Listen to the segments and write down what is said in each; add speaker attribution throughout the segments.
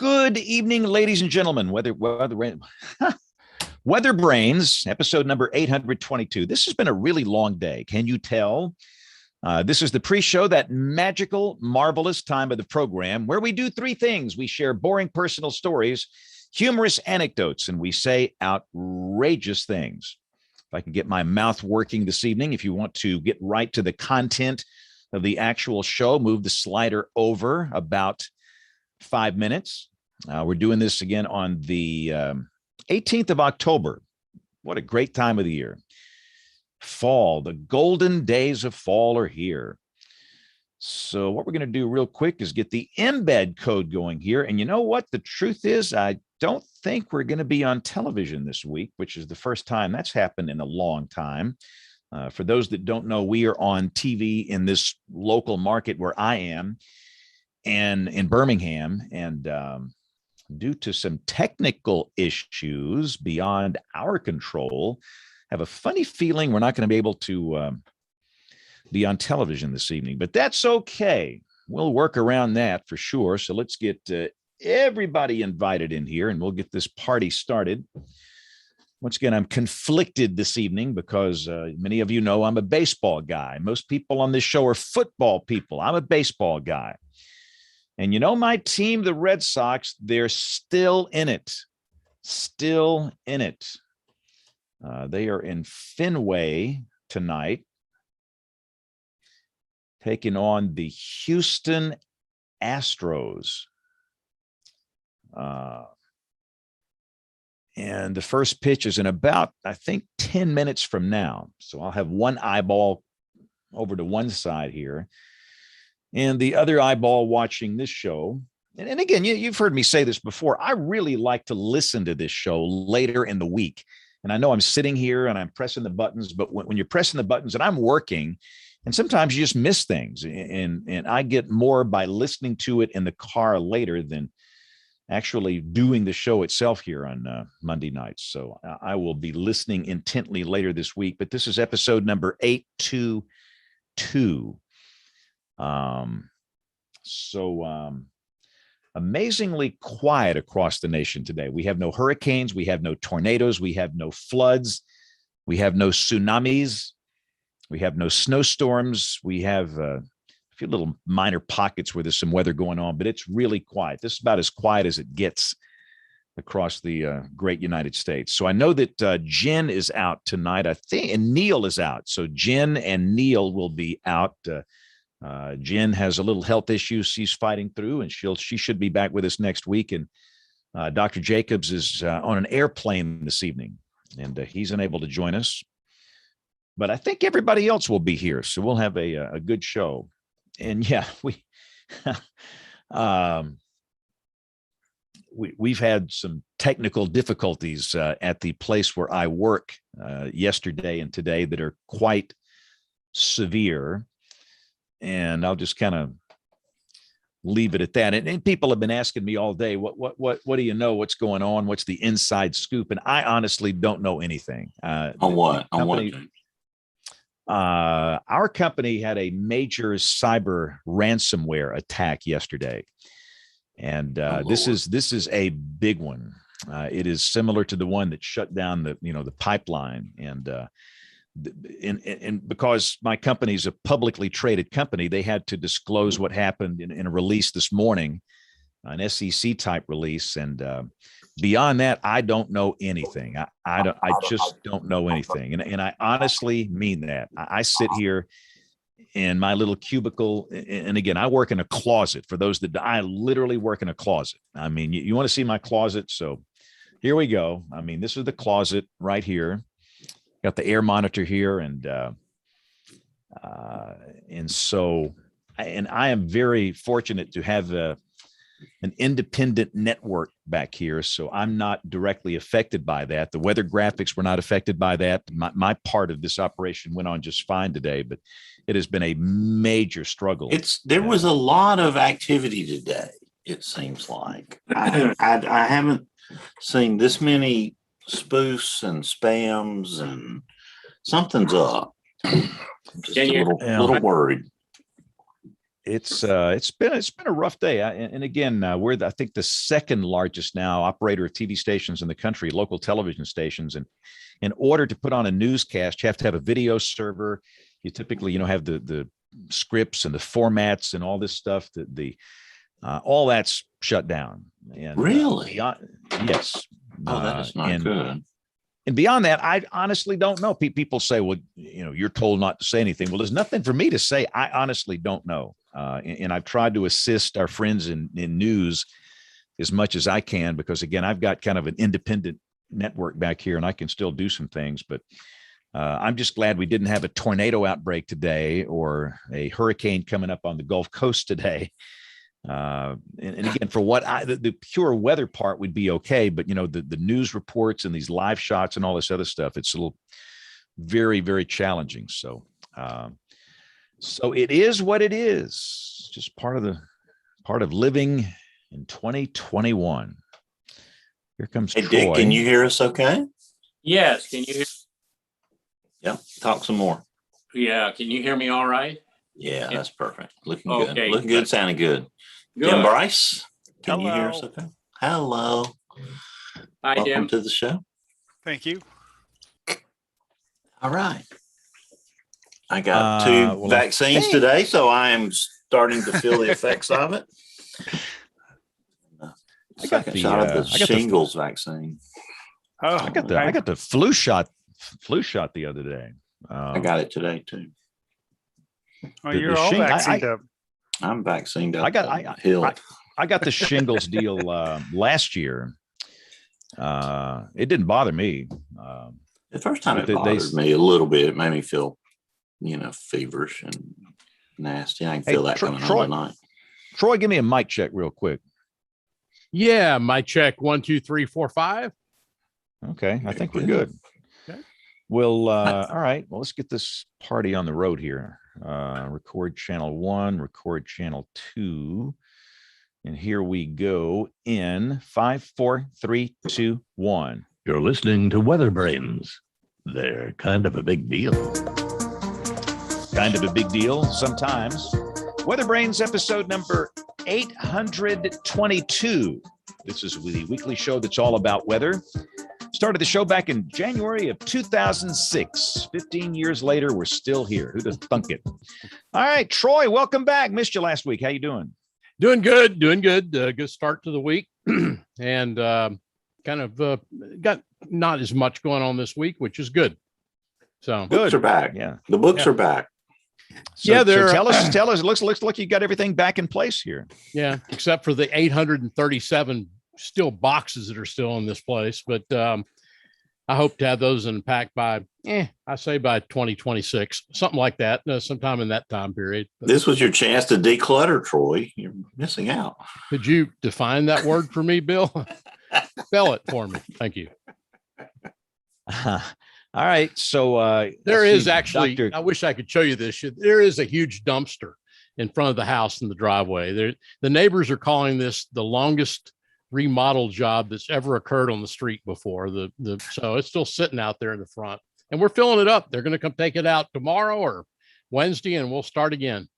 Speaker 1: Good evening, ladies and gentlemen. WeatherBrains, episode number 822. This has been a really long day. Can you tell? This is the pre-show, that magical, marvelous time of the program where we do three things. We share boring personal stories, humorous anecdotes, and we say outrageous things. If I can get my mouth working this evening, if you want to get right to the content of the actual show, move the slider over about 5 minutes. We're doing this again on the 18th of October. What a great time of the year. Fall, the golden days of fall are here. So what we're going to do real quick is get the embed code going here. And you know what? The truth is, I don't think we're going to be on television this week, which is the first time that's happened in a long time. For those that don't know, we are on TV in this local market where I am, and in Birmingham, and due to some technical issues beyond our control, have a funny feeling we're not going to be able to be on television this evening, but that's okay. We'll work around that for sure. So let's get everybody invited in here and we'll get this party started. Once again, I'm conflicted this evening because many of you know I'm a baseball guy. Most people on this show are football people. I'm a baseball guy. And you know, my team, the Red Sox, they're still in it. Still in it. They are in Fenway tonight, taking on the Houston Astros. And the first pitch is in about, I think, 10 minutes from now. So I'll have one eyeball over to one side here, and the other eyeball watching this show. And again, you've heard me say this before. I really like to listen to this show later in the week. And I know I'm sitting here and I'm pressing the buttons, but when you're pressing the buttons and I'm working, and sometimes you just miss things. And I get more by listening to it in the car later than actually doing the show itself here on Monday nights. So I will be listening intently later this week. But this is episode number 822. Amazingly quiet across the nation today. We have no hurricanes, we have no tornadoes, we have no floods, we have no tsunamis, we have no snowstorms, we have a few little minor pockets where there's some weather going on, but it's really quiet. This is about as quiet as it gets across the great United States. So I know that Jen is out tonight, I think, and Neil is out. So Jen and Neil will be out. Jen has a little health issue she's fighting through, and she should be back with us next week. And Dr. Jacobs is on an airplane this evening, and he's unable to join us. But I think everybody else will be here, so we'll have a good show. And yeah, we've had some technical difficulties at the place where I work yesterday and today that are quite severe. And I'll just kind of leave it at that. And people have been asking me all day, what do you know? What's going on? What's the inside scoop? And I honestly don't know anything.
Speaker 2: On what?
Speaker 1: Our company had a major cyber ransomware attack yesterday. And this is a big one. It is similar to the one that shut down the pipeline. And because my company is a publicly traded company, they had to disclose what happened in a release this morning, an SEC type release. And beyond that, I don't know anything. I just don't know anything. And I honestly mean that. I sit here in my little cubicle. And again, I work in a closet. For those that I literally work in a closet. I mean, you want to see my closet? So here we go. I mean, this is the closet right here. Got the air monitor here, and so I am very fortunate to have an independent network back here, so I'm not directly affected by that. The weather graphics were not affected by that. My part of this operation went on just fine today, but it has been a major struggle.
Speaker 2: There was a lot of activity today. It seems like I haven't seen this many spoofs and spams, and something's up. I'm just a little worried.
Speaker 1: it's been a rough day. And again, we're I think the second largest now operator of TV stations in the country, local television stations. And in order to put on a newscast, you have to have a video server. You typically, have the scripts and the formats and all this stuff. The all that's shut down. And
Speaker 2: Really?
Speaker 1: yes.
Speaker 2: Oh, that is not good.
Speaker 1: And beyond that, I honestly don't know. People say, well, you're told not to say anything. Well, there's nothing for me to say. I honestly don't know. And I've tried to assist our friends in news as much as I can, because, again, I've got kind of an independent network back here and I can still do some things. But I'm just glad we didn't have a tornado outbreak today or a hurricane coming up on the Gulf Coast today. And again, for what the pure weather part would be okay, but the news reports and these live shots and all this other stuff, it's a little very, very challenging. So it is what it is. Just part of living in 2021. Here comes Troy.
Speaker 2: Dick, can you hear us okay?
Speaker 3: Yes, can you hear?
Speaker 2: Yeah, talk some more.
Speaker 3: Yeah, can you hear me all right?
Speaker 2: Yeah, that's perfect. Looking
Speaker 3: Okay.
Speaker 2: good. Looking good, sounding good.
Speaker 3: Good.
Speaker 2: Tim Bryce, can
Speaker 4: Hello.
Speaker 2: you hear us okay? Hello.
Speaker 3: Hi,
Speaker 2: Welcome
Speaker 3: Jim.
Speaker 2: to the show.
Speaker 4: Thank you.
Speaker 2: All right. I got two vaccines today, so I am starting to feel the effects of it. Second shot of the shingles vaccine.
Speaker 4: Oh,
Speaker 1: I got the flu shot the other day.
Speaker 2: I got it today too.
Speaker 4: well, you're all vaccinated up.
Speaker 2: I'm vaccinated up.
Speaker 1: I got the shingles deal last year. It didn't bother me.
Speaker 2: The first time it bothered me a little bit. It made me feel, feverish and nasty. I can feel that coming on tonight.
Speaker 1: Troy, give me a mic check real quick.
Speaker 5: Yeah, mic check 1, 2, 3, 4, 5.
Speaker 1: Okay, I think we're good.
Speaker 5: Okay.
Speaker 1: Well, all right. Well, let's get this party on the road here. Record channel 1, record channel 2. And here we go in 5, 4, 3, 2, 1.
Speaker 6: You're listening to WeatherBrains. They're kind of a big deal.
Speaker 1: Kind of a big deal sometimes. WeatherBrains episode number 822. This is the weekly show that's all about weather. Started the show back in January of 2006. 15 years later, we're still here. Who'd have thunk it? All right, Troy, welcome back. Missed you last week. How you doing?
Speaker 5: Doing good. Good start to the week. And kind of got not as much going on this week, which is good. So
Speaker 2: books are back.
Speaker 1: Yeah.
Speaker 2: The books are back.
Speaker 1: So tell us, it looks like you got everything back in place here.
Speaker 5: Yeah, except for the 837 still boxes that are still in this place. But I hope to have those unpacked by 2026, something like that, sometime in that time period. But
Speaker 2: this was your chance to declutter, Troy. You're missing out.
Speaker 5: Could you define that word for me, Bill? Spell it for me. Thank you.
Speaker 1: All right. So
Speaker 5: there is actually, I wish I could show you this. There is a huge dumpster in front of the house in the driveway. The neighbors are calling this the longest remodel job that's ever occurred on the street before. So it's still sitting out there in the front, and we're filling it up. They're going to come take it out tomorrow or Wednesday, and we'll start again.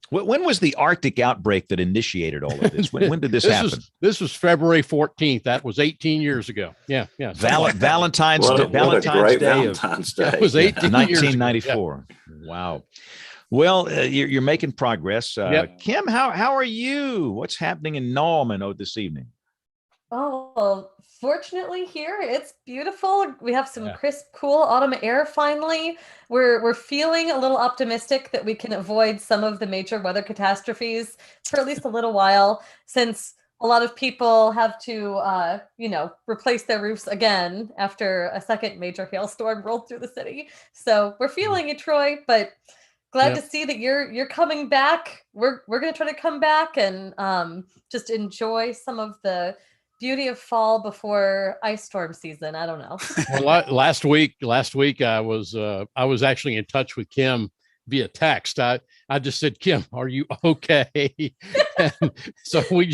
Speaker 1: When was the Arctic outbreak that initiated all of this? When did this happen?
Speaker 5: This was February 14th. That was 18 years ago. Yeah.
Speaker 1: Valentine's Day.
Speaker 2: Valentine's Day.
Speaker 5: That was
Speaker 1: 1994. Wow. Well, you're making progress.
Speaker 5: Yep.
Speaker 1: Kim, how are you? What's happening in Norman this evening?
Speaker 7: Oh, fortunately here it's beautiful. We have some crisp, cool autumn air finally. We're feeling a little optimistic that we can avoid some of the major weather catastrophes for at least a little while, since a lot of people have to replace their roofs again after a second major hailstorm rolled through the city. So we're feeling it, Troy, but glad to see that you're coming back. We're going to try to come back and just enjoy some of the beauty of fall before ice storm season. I don't know.
Speaker 5: Well, last week I was actually in touch with Kim via text. I just said, Kim, are you okay? And so we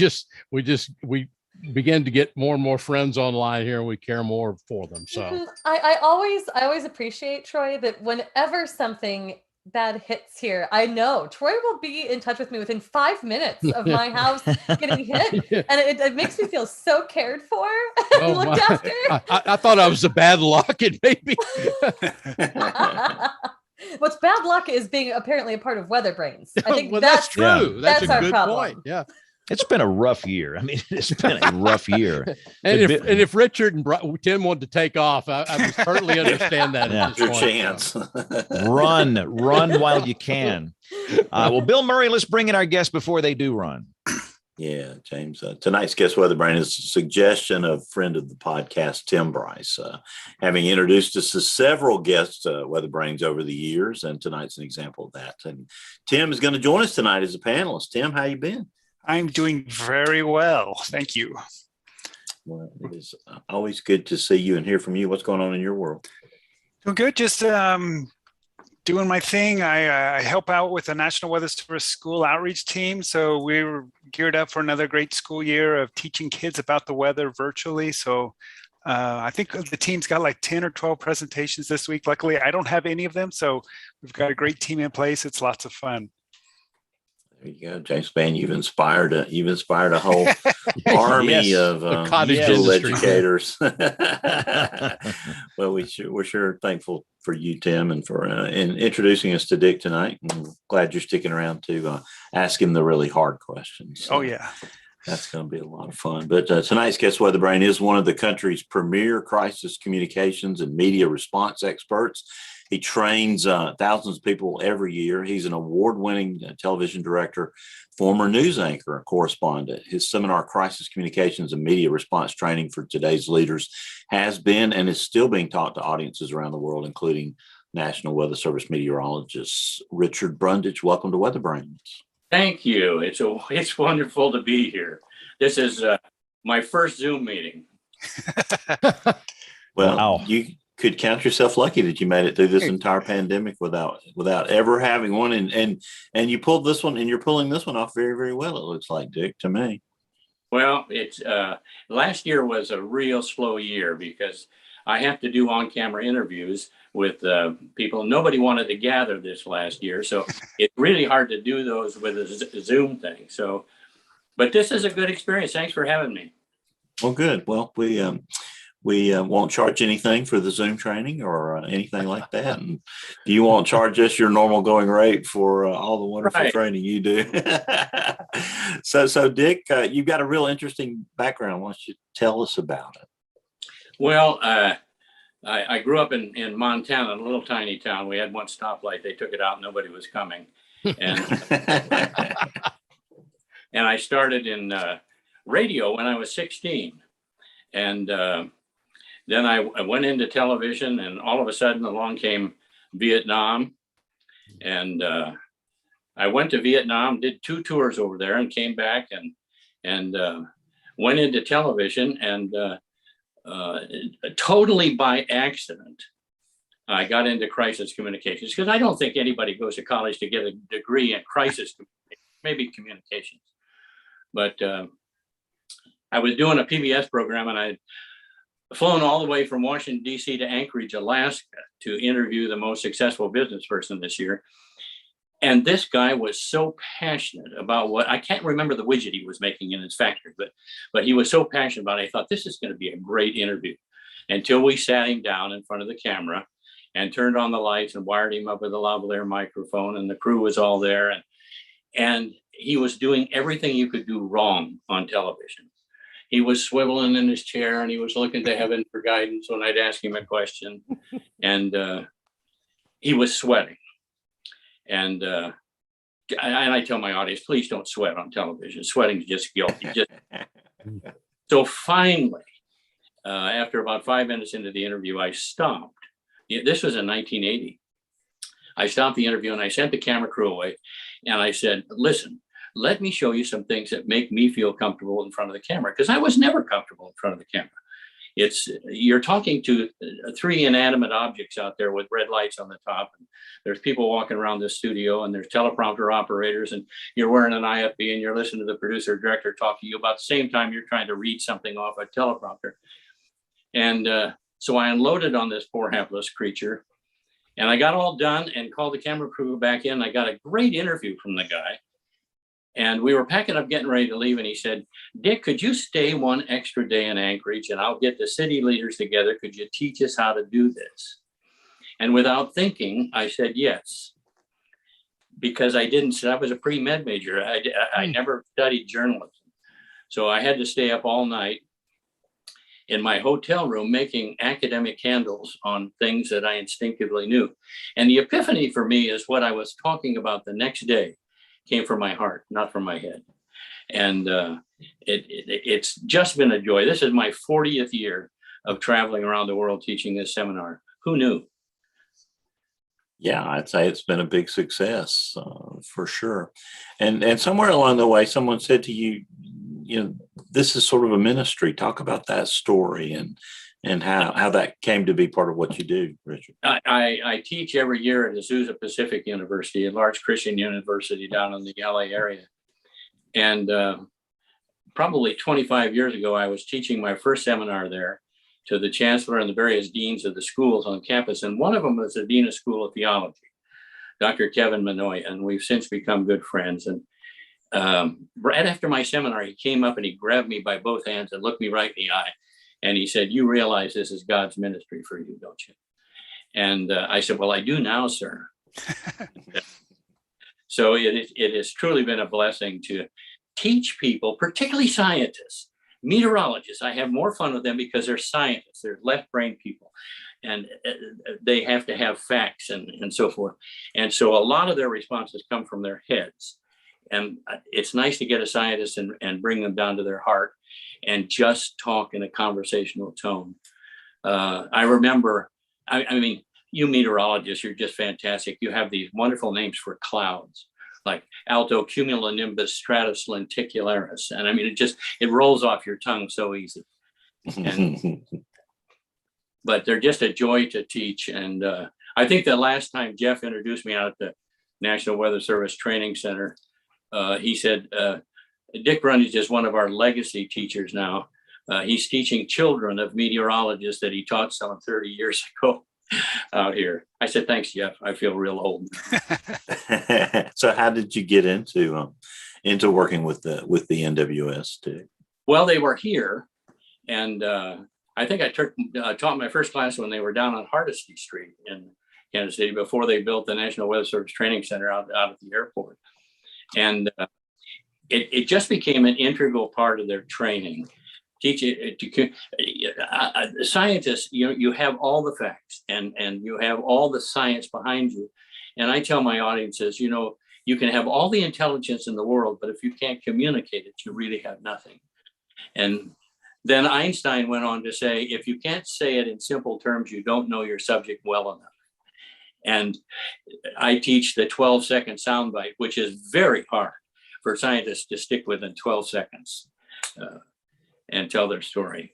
Speaker 5: begin to get more and more friends online here, and we care more for them. So
Speaker 7: I always appreciate, Troy, that whenever something bad hits here. I know Troy will be in touch with me within 5 minutes of my house getting hit, and it makes me feel so cared for and looked after.
Speaker 5: I thought I was a bad luck, and maybe.
Speaker 7: What's bad luck is being apparently a part of WeatherBrains. I think
Speaker 5: that's true.
Speaker 1: Yeah.
Speaker 5: That's a
Speaker 7: our
Speaker 5: good
Speaker 7: problem.
Speaker 5: point. Yeah.
Speaker 1: It's been a rough year. I mean, it's been a rough year.
Speaker 5: And if Richard and Tim wanted to take off, I would certainly understand that.
Speaker 1: Yeah.
Speaker 5: At this
Speaker 2: Your
Speaker 5: point,
Speaker 2: chance.
Speaker 1: Run while you can. Well, Bill Murray, let's bring in our guests before they do run.
Speaker 2: Yeah, James. Tonight's guest WeatherBrain is a suggestion of friend of the podcast, Tim Bryce, having introduced us to several guests WeatherBrains over the years, and tonight's an example of that. And Tim is going to join us tonight as a panelist. Tim, how you been?
Speaker 4: I'm doing very well. Thank you.
Speaker 2: Well, it is always good to see you and hear from you. What's going on in your world?
Speaker 4: Doing good. Just doing my thing. I help out with the National Weather Service School Outreach Team. So we're geared up for another great school year of teaching kids about the weather virtually. So I think the team's got like 10 or 12 presentations this week. Luckily, I don't have any of them. So we've got a great team in place. It's lots of fun.
Speaker 2: There you go, James Spann. You've inspired a whole army of
Speaker 5: cottage
Speaker 2: school
Speaker 5: industry.
Speaker 2: educators. Well, we're sure thankful for you, Tim, and for in introducing us to Dick tonight. I'm glad you're sticking around to ask him the really hard questions.
Speaker 4: Oh yeah,
Speaker 2: that's going to be a lot of fun. But tonight's guest WeatherBrain is one of the country's premier crisis communications and media response experts. He trains thousands of people every year. He's an award-winning television director, former news anchor, and correspondent. His seminar, Crisis Communications and Media Response Training for Today's Leaders, has been and is still being taught to audiences around the world, including National Weather Service meteorologists. Richard Brundage, welcome to WeatherBrains.
Speaker 3: Thank you. It's wonderful to be here. This is my first Zoom meeting.
Speaker 2: Well,
Speaker 1: wow.
Speaker 2: You could count yourself lucky that you made it through this entire pandemic without ever having one. And you pulled this one, and you're pulling this one off very, very well, it looks like, Dick, to me.
Speaker 3: Well, it's last year was a real slow year because I have to do on-camera interviews with people. Nobody wanted to gather this last year, so it's really hard to do those with a Zoom thing. So, but this is a good experience. Thanks for having me.
Speaker 2: Well, good. Well, we won't charge anything for the Zoom training or anything like that. And you won't charge us your normal going rate for all the wonderful training you do. So Dick, you've got a real interesting background. Why don't you tell us about it?
Speaker 3: Well, I grew up in Montana, a little tiny town. We had one stoplight. They took it out. Nobody was coming. And, and I started in radio when I was 16. And then I went into television, and all of a sudden along came Vietnam. And I went to Vietnam, did 2 tours over there, and came back and went into television. And totally by accident, I got into crisis communications, because I don't think anybody goes to college to get a degree in crisis communications, maybe communications. But I was doing a PBS program, and I'd flown all the way from Washington, D.C. to Anchorage, Alaska to interview the most successful business person this year. And this guy was so passionate about what, I can't remember the widget he was making in his factory, but he was so passionate about it. I thought, this is going to be a great interview, until we sat him down in front of the camera and turned on the lights and wired him up with a lavalier microphone, and the crew was all there. And he was doing everything you could do wrong on television. He was swiveling in his chair, and he was looking to heaven for guidance when I'd ask him a question. And he was sweating. And I tell my audience, please don't sweat on television. Sweating is just guilty. So finally, after about 5 minutes into the interview, I stopped. This was in 1980. I stopped the interview, and I sent the camera crew away. And I said, listen, let me show you some things that make me feel comfortable in front of the camera, because I was never comfortable in front of the camera. You're talking to 3 inanimate objects out there with red lights on the top. And there's people walking around the studio, and there's teleprompter operators, and you're wearing an IFB, and you're listening to the producer or director talk to you about the same time you're trying to read something off a teleprompter. And so I unloaded on this poor hapless creature. And I got all done and called the camera crew back in. I got a great interview from the guy. And we were packing up, getting ready to leave. And he said, Dick, could you stay one extra day in Anchorage and I'll get the city leaders together. Could you teach us how to do this? And without thinking, I said yes. Because I was a pre-med major. I never studied journalism. So I had to stay up all night in my hotel room making academic candles on things that I instinctively knew. And the epiphany for me is what I was talking about the next day came from my heart, not from my head. And it's just been a joy. This is my 40th year of traveling around the world teaching this seminar. Who knew?
Speaker 2: Yeah, I'd say it's been a big success for sure. And somewhere along the way, someone said to you, this is sort of a ministry. Talk about that story and how that came to be part of what you do, Richard.
Speaker 3: I teach every year at Azusa Pacific University, a large Christian university down in the LA area. And probably 25 years ago, I was teaching my first seminar there to the chancellor and the various deans of the schools on campus. And one of them was the dean of school of theology, Dr. Kevin Manoy, and we've since become good friends. And right after my seminar, he came up and he grabbed me by both hands and looked me right in the eye. And he said, you realize this is God's ministry for you, don't you? And I said, well, I do now, sir. So it has truly been a blessing to teach people, particularly scientists, meteorologists. I have more fun with them because they're scientists, they're left brain people, and they have to have facts and so forth. And so a lot of their responses come from their heads. And it's nice to get a scientist and bring them down to their heart and just talk in a conversational tone. I remember, I mean, you meteorologists, you're just fantastic. You have these wonderful names for clouds, like alto cumulonimbus stratus lenticularis. And I mean, it rolls off your tongue so easy. But they're just a joy to teach. And I think the last time Jeff introduced me out at the National Weather Service Training Center, he said, Dick Brundage is one of our legacy teachers now. He's teaching children of meteorologists that he taught some 30 years ago out here. I said, thanks, Jeff. I feel real old.
Speaker 2: So how did you get into working with the NWS too?
Speaker 3: Well, they were here. And I think I taught my first class when they were down on Hardesty Street in Kansas City before they built the National Weather Service Training Center out at the airport. And it just became an integral part of their training. Scientists, you have all the facts and you have all the science behind you. And I tell my audiences, you can have all the intelligence in the world, but if you can't communicate it, you really have nothing. And then Einstein went on to say, if you can't say it in simple terms, you don't know your subject well enough. And I teach the 12-second soundbite, which is very hard for scientists to stick within 12 seconds and tell their story.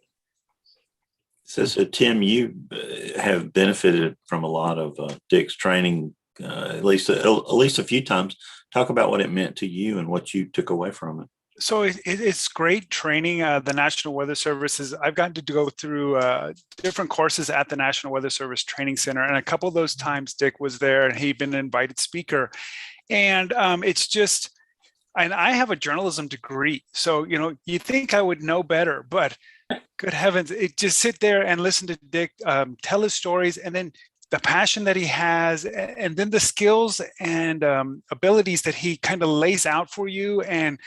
Speaker 2: So Tim, you have benefited from a lot of Dick's training, at least a few times. Talk about what it meant to you and what you took away from it.
Speaker 4: So it's great training. The National Weather Service I've gotten to go through different courses at the National Weather Service Training Center. And a couple of those times Dick was there and he'd been an invited speaker. And it's just, and I have a journalism degree. So, you think I would know better, but good heavens, just sit there and listen to Dick tell his stories, and then the passion that he has, and then the skills and abilities that he kind of lays out for you. And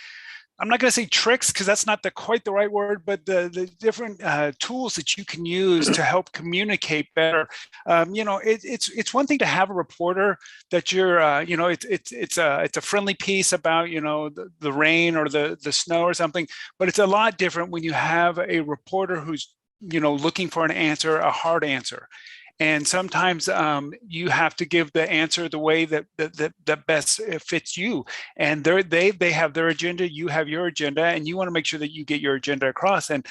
Speaker 4: I'm not going to say tricks because that's not quite the right word, but the different tools that you can use to help communicate better. It's one thing to have a reporter that you're, it's a friendly piece about, the rain or the snow or something, but it's a lot different when you have a reporter who's, looking for an answer, a hard answer. And sometimes you have to give the answer the way that best fits you. And they have their agenda, you have your agenda, and you want to make sure that you get your agenda across. And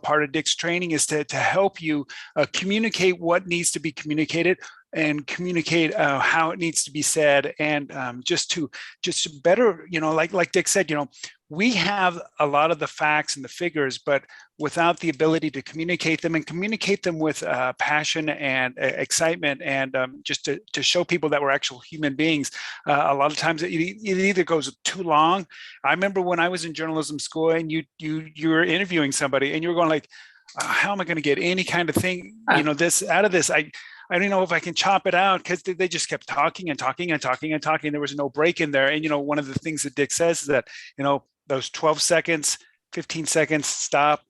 Speaker 4: part of Dick's training is to help you communicate what needs to be communicated and communicate how it needs to be said, and just to better, like Dick said, we have a lot of the facts and the figures, but without the ability to communicate them and communicate them with passion and excitement, and just to show people that we're actual human beings. A lot of times it either goes too long. I remember when I was in journalism school and you were interviewing somebody and you were going like, how am I going to get any kind of thing, this out of this? I don't know if I can chop it out, because they just kept talking and talking and talking and talking. There was no break in there. And, one of the things that Dick says is that, those 12 seconds, 15 seconds, stop,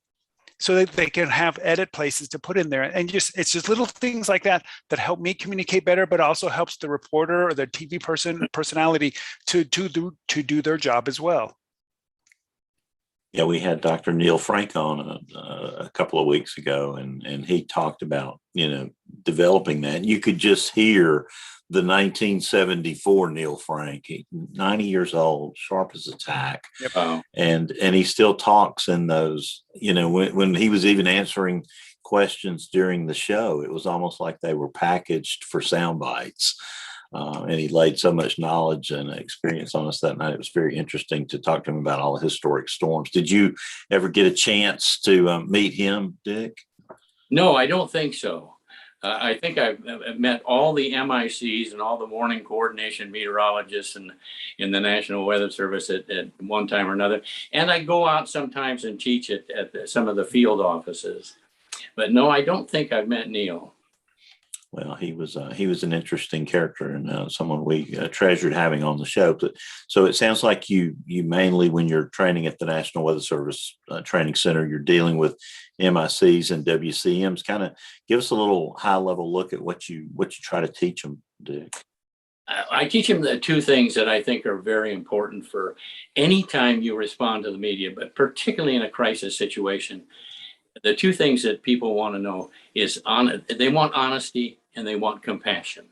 Speaker 4: so that they can have edit places to put in there. And it's just little things like that that help me communicate better, but also helps the reporter or the TV personality to do their job as well.
Speaker 2: Yeah, we had Dr. Neil Frank on a couple of weeks ago, and he talked about, developing that. You could just hear the 1974 Neil Frank, 90 years old, sharp as a tack.
Speaker 3: Yep.
Speaker 2: And he still talks in those, when he was even answering questions during the show, it was almost like they were packaged for sound bites. And he laid so much knowledge and experience on us that night. It was very interesting to talk to him about all the historic storms. Did you ever get a chance to meet him, Dick?
Speaker 3: No, I don't think so. I think I've met all the MICs and all the warning coordination meteorologists in the National Weather Service at one time or another. And I go out sometimes and teach at some of the field offices. But no, I don't think I've met Neil.
Speaker 2: Well, he was an interesting character, and someone we treasured having on the show. But, so it sounds like you mainly, when you're training at the National Weather Service Training Center, you're dealing with MICs and WCMs. Kind of give us a little high level look at what you try to teach them, Dick.
Speaker 3: I teach them the two things that I think are very important for any time you respond to the media, but particularly in a crisis situation. The two things that people want to know is they want honesty and they want compassion.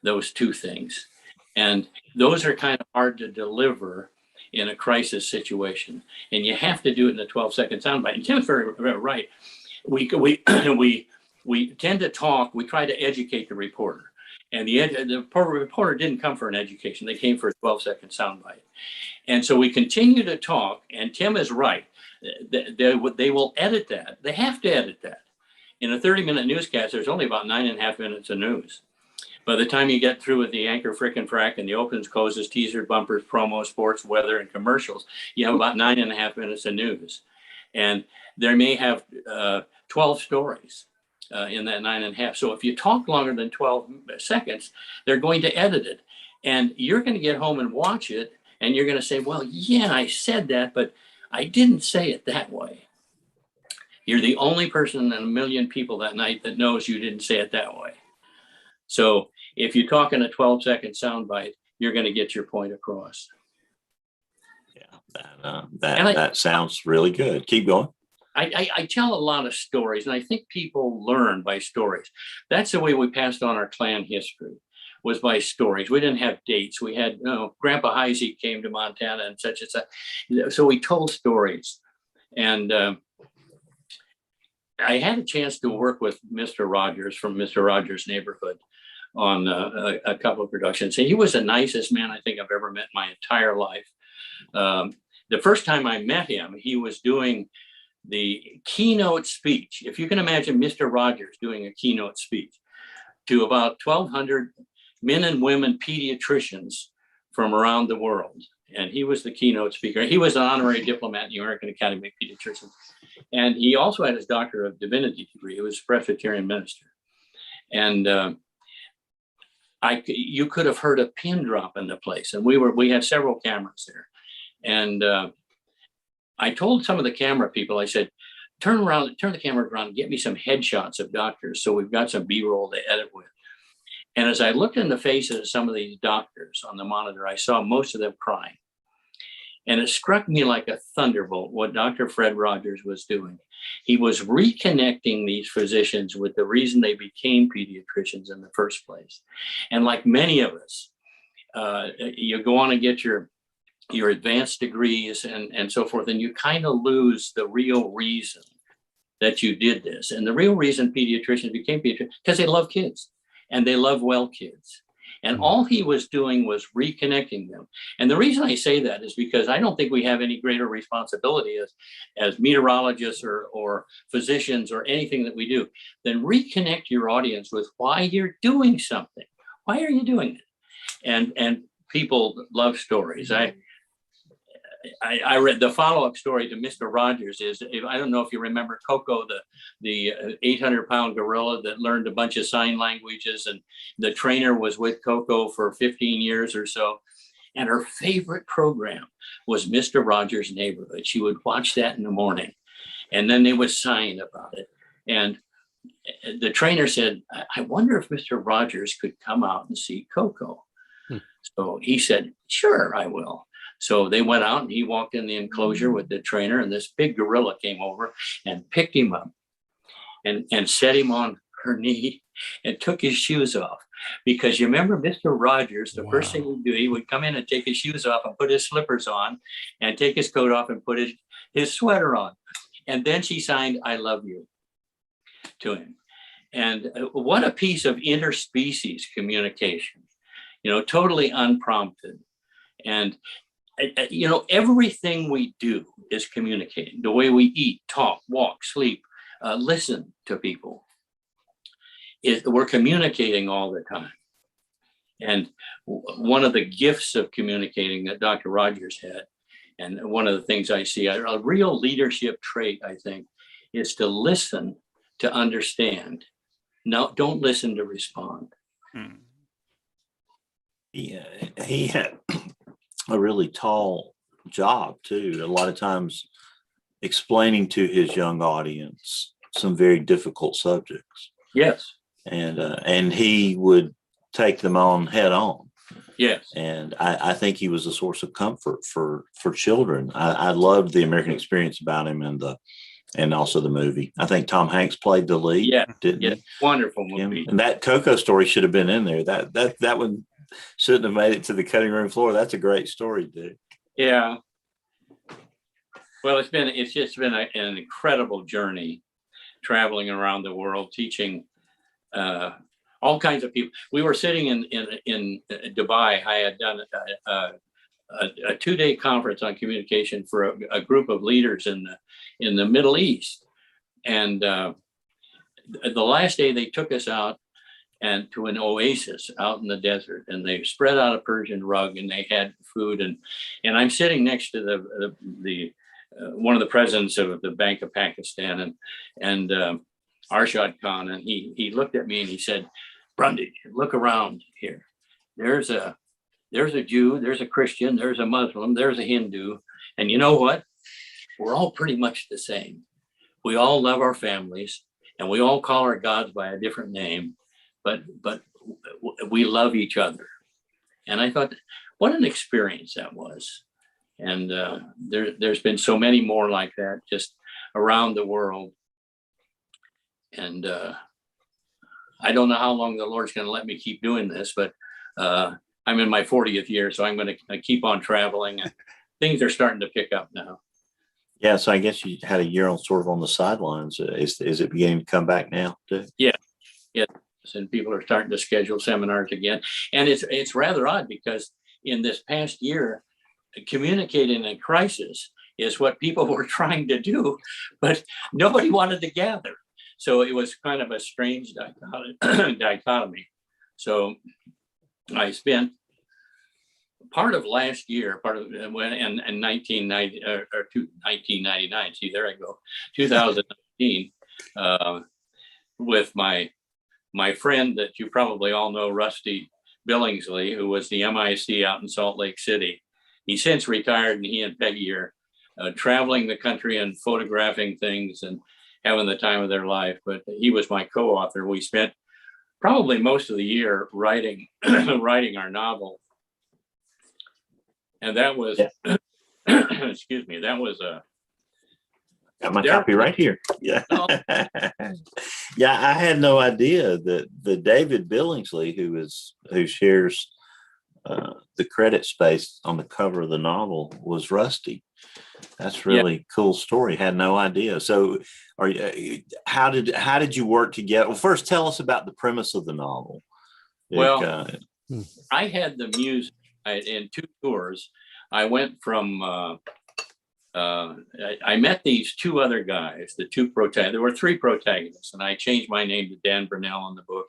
Speaker 3: Those two things. And those are kind of hard to deliver in a crisis situation. And you have to do it in a 12-second soundbite. And Tim's very, very right. We tend to talk, we try to educate the reporter. And the reporter didn't come for an education. They came for a 12-second soundbite. And so we continue to talk, and Tim is right. They will edit that. They have to edit that. In a 30-minute newscast, there's only about 9.5 minutes of news. By the time you get through with the anchor, frickin' frack, and the opens, closes, teaser, bumpers, promo, sports, weather, and commercials, you have about 9.5 minutes of news. And there may have 12 stories in that 9.5. So if you talk longer than 12 seconds, they're going to edit it. And you're going to get home and watch it, and you're going to say, well, yeah, I said that, but I didn't say it that way. You're the only person in a million people that night that knows you didn't say it that way. So if you talk in a 12-second soundbite, you're going to get your point across.
Speaker 2: Yeah, that sounds really good. Keep going.
Speaker 3: I tell a lot of stories, and I think people learn by stories. That's the way we passed on our clan history, was by stories. We didn't have dates. We had, Grandpa Heisey came to Montana and such and such. So we told stories. And I had a chance to work with Mr. Rogers from Mr. Rogers' Neighborhood on a couple of productions. And he was the nicest man I think I've ever met in my entire life. The first time I met him, he was doing the keynote speech. If you can imagine Mr. Rogers doing a keynote speech to about 1,200 men and women pediatricians from around the world. And he was the keynote speaker. He was an honorary diplomat in the American Academy of Pediatricians. And he also had his Doctor of Divinity degree. He was a Presbyterian minister. And you could have heard a pin drop in the place. And we had several cameras there. And I told some of the camera people, I said, turn the camera around and get me some headshots of doctors. So we've got some B-roll to edit with. And as I looked in the faces of some of these doctors on the monitor, I saw most of them crying. And it struck me like a thunderbolt what Dr. Fred Rogers was doing. He was reconnecting these physicians with the reason they became pediatricians in the first place. And like many of us, you go on and get your advanced degrees and so forth, and you kind of lose the real reason that you did this. And the real reason pediatricians became pediatricians, because they love kids and they love well kids. And all he was doing was reconnecting them. And the reason I say that is because I don't think we have any greater responsibility as meteorologists or physicians or anything that we do than reconnect your audience with why you're doing something. Why are you doing it? And people love stories. I read the follow-up story to Mr. Rogers is, I don't know if you remember Coco, the 800-pound gorilla that learned a bunch of sign languages, and the trainer was with Coco for 15 years or so. And her favorite program was Mr. Rogers' Neighborhood. She would watch that in the morning, and then they would sign about it. And the trainer said, I wonder if Mr. Rogers could come out and see Coco. So he said, sure, I will. So they went out and he walked in the enclosure with the trainer, and this big gorilla came over and picked him up and set him on her knee and took his shoes off. Because you remember Mr. Rogers, the first thing he'd do, he would come in and take his shoes off and put his slippers on and take his coat off and put his sweater on. And then she signed, I love you to him. And what a piece of interspecies communication, totally unprompted. And everything we do is communicating. The way we eat, talk, walk, sleep, listen to people. We're communicating all the time. And one of the gifts of communicating that Dr. Rogers had, and one of the things I see, a real leadership trait, I think, is to listen to understand. No, don't listen to respond.
Speaker 2: Yeah, he had a really tall job too. A lot of times explaining to his young audience some very difficult subjects.
Speaker 3: Yes.
Speaker 2: And he would take them on head on.
Speaker 3: Yes.
Speaker 2: And I think he was a source of comfort for children. I loved the American Experience about him and also the movie. I think Tom Hanks played the lead.
Speaker 3: Yeah.
Speaker 2: Didn't he?
Speaker 3: Wonderful movie.
Speaker 2: And that Coco story should have been in there. That one shouldn't have made it to the cutting room floor. That's a great story, Dick.
Speaker 3: Yeah. Well, it's just been an incredible journey, traveling around the world, teaching all kinds of people. We were sitting in Dubai. I had done a 2-day conference on communication for a group of leaders in the Middle East. And the last day they took us out and to an oasis out in the desert, and they spread out a Persian rug and they had food, and I'm sitting next to the one of the presidents of the Bank of Pakistan and Arshad Khan, and he looked at me and he said, Brundage, look around here. There's a Jew, there's a Christian, there's a Muslim, there's a Hindu, and you know what? We're all pretty much the same. We all love our families, and we all call our gods by a different name. But we love each other. And I thought, what an experience that was. And there's been so many more like that just around the world. And I don't know how long the Lord's going to let me keep doing this, but I'm in my 40th year, so I'm going to keep on traveling. And things are starting to pick up now. Yeah,
Speaker 2: so I guess you had a year sort of on the sidelines. Is it beginning to come back now, too?
Speaker 3: Yeah. And people are starting to schedule seminars again. And it's rather odd because in this past year, communicating in a crisis is what people were trying to do, but nobody wanted to gather. So it was kind of a strange dichotomy. So I spent part of last year, in 1990 or 1999. See, there I go, 2019, with my friend that you probably all know, Rusty Billingsley, who was the MIC out in Salt Lake City. He's since retired, and he and Peggy are traveling the country and photographing things and having the time of their life. But he was my co-author. We spent probably most of the year writing our novel. And that was, excuse me, that was a,
Speaker 2: got my copy right here. Yeah. Yeah, I had no idea that the David Billingsley, who shares the credit space on the cover of the novel, was Rusty. That's really cool story. Had no idea. So how did you work together? Well, first tell us about the premise of the novel.
Speaker 3: I had the music in 2 tours. I went from, I met these 2 other guys, the 2 protagonists. There were 3 protagonists, and I changed my name to Dan Burnell in the book.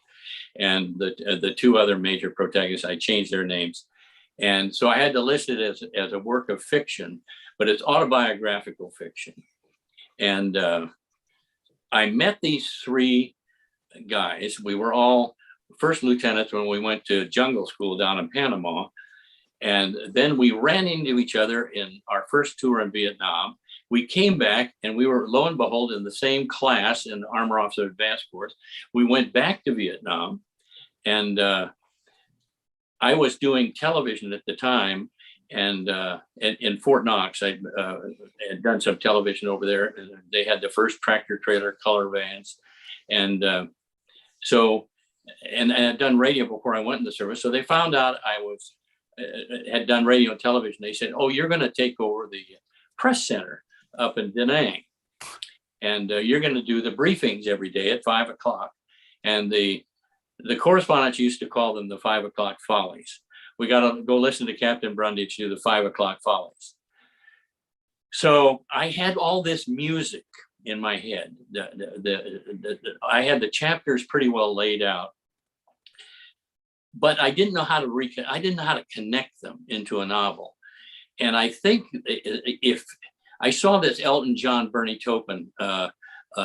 Speaker 3: And the 2 other major protagonists, I changed their names. And so I had to list it as a work of fiction, but it's autobiographical fiction. And I met these 3 guys. We were all first lieutenants when we went to jungle school down in Panama. And then we ran into each other in our first tour in Vietnam. We came back and we were, lo and behold, in the same class in the Armor Officer Advanced Course. We went back to Vietnam, and I was doing television at the time. And in Fort Knox, I had done some television over there. And they had the first tractor trailer color vans. And so I had done radio before I went in the service. So they found out I had done radio and television. They said, "Oh, you're going to take over the press center up in Da Nang. And you're going to do the briefings every day at 5 o'clock. And the correspondents used to call them the 5 o'clock follies. We got to go listen to Captain Brundage do the 5 o'clock follies." So I had all this music in my head. I had the chapters pretty well laid out, but I didn't know how to I didn't know how to connect them into a novel. And I think if I saw this Elton John, Bernie Taupin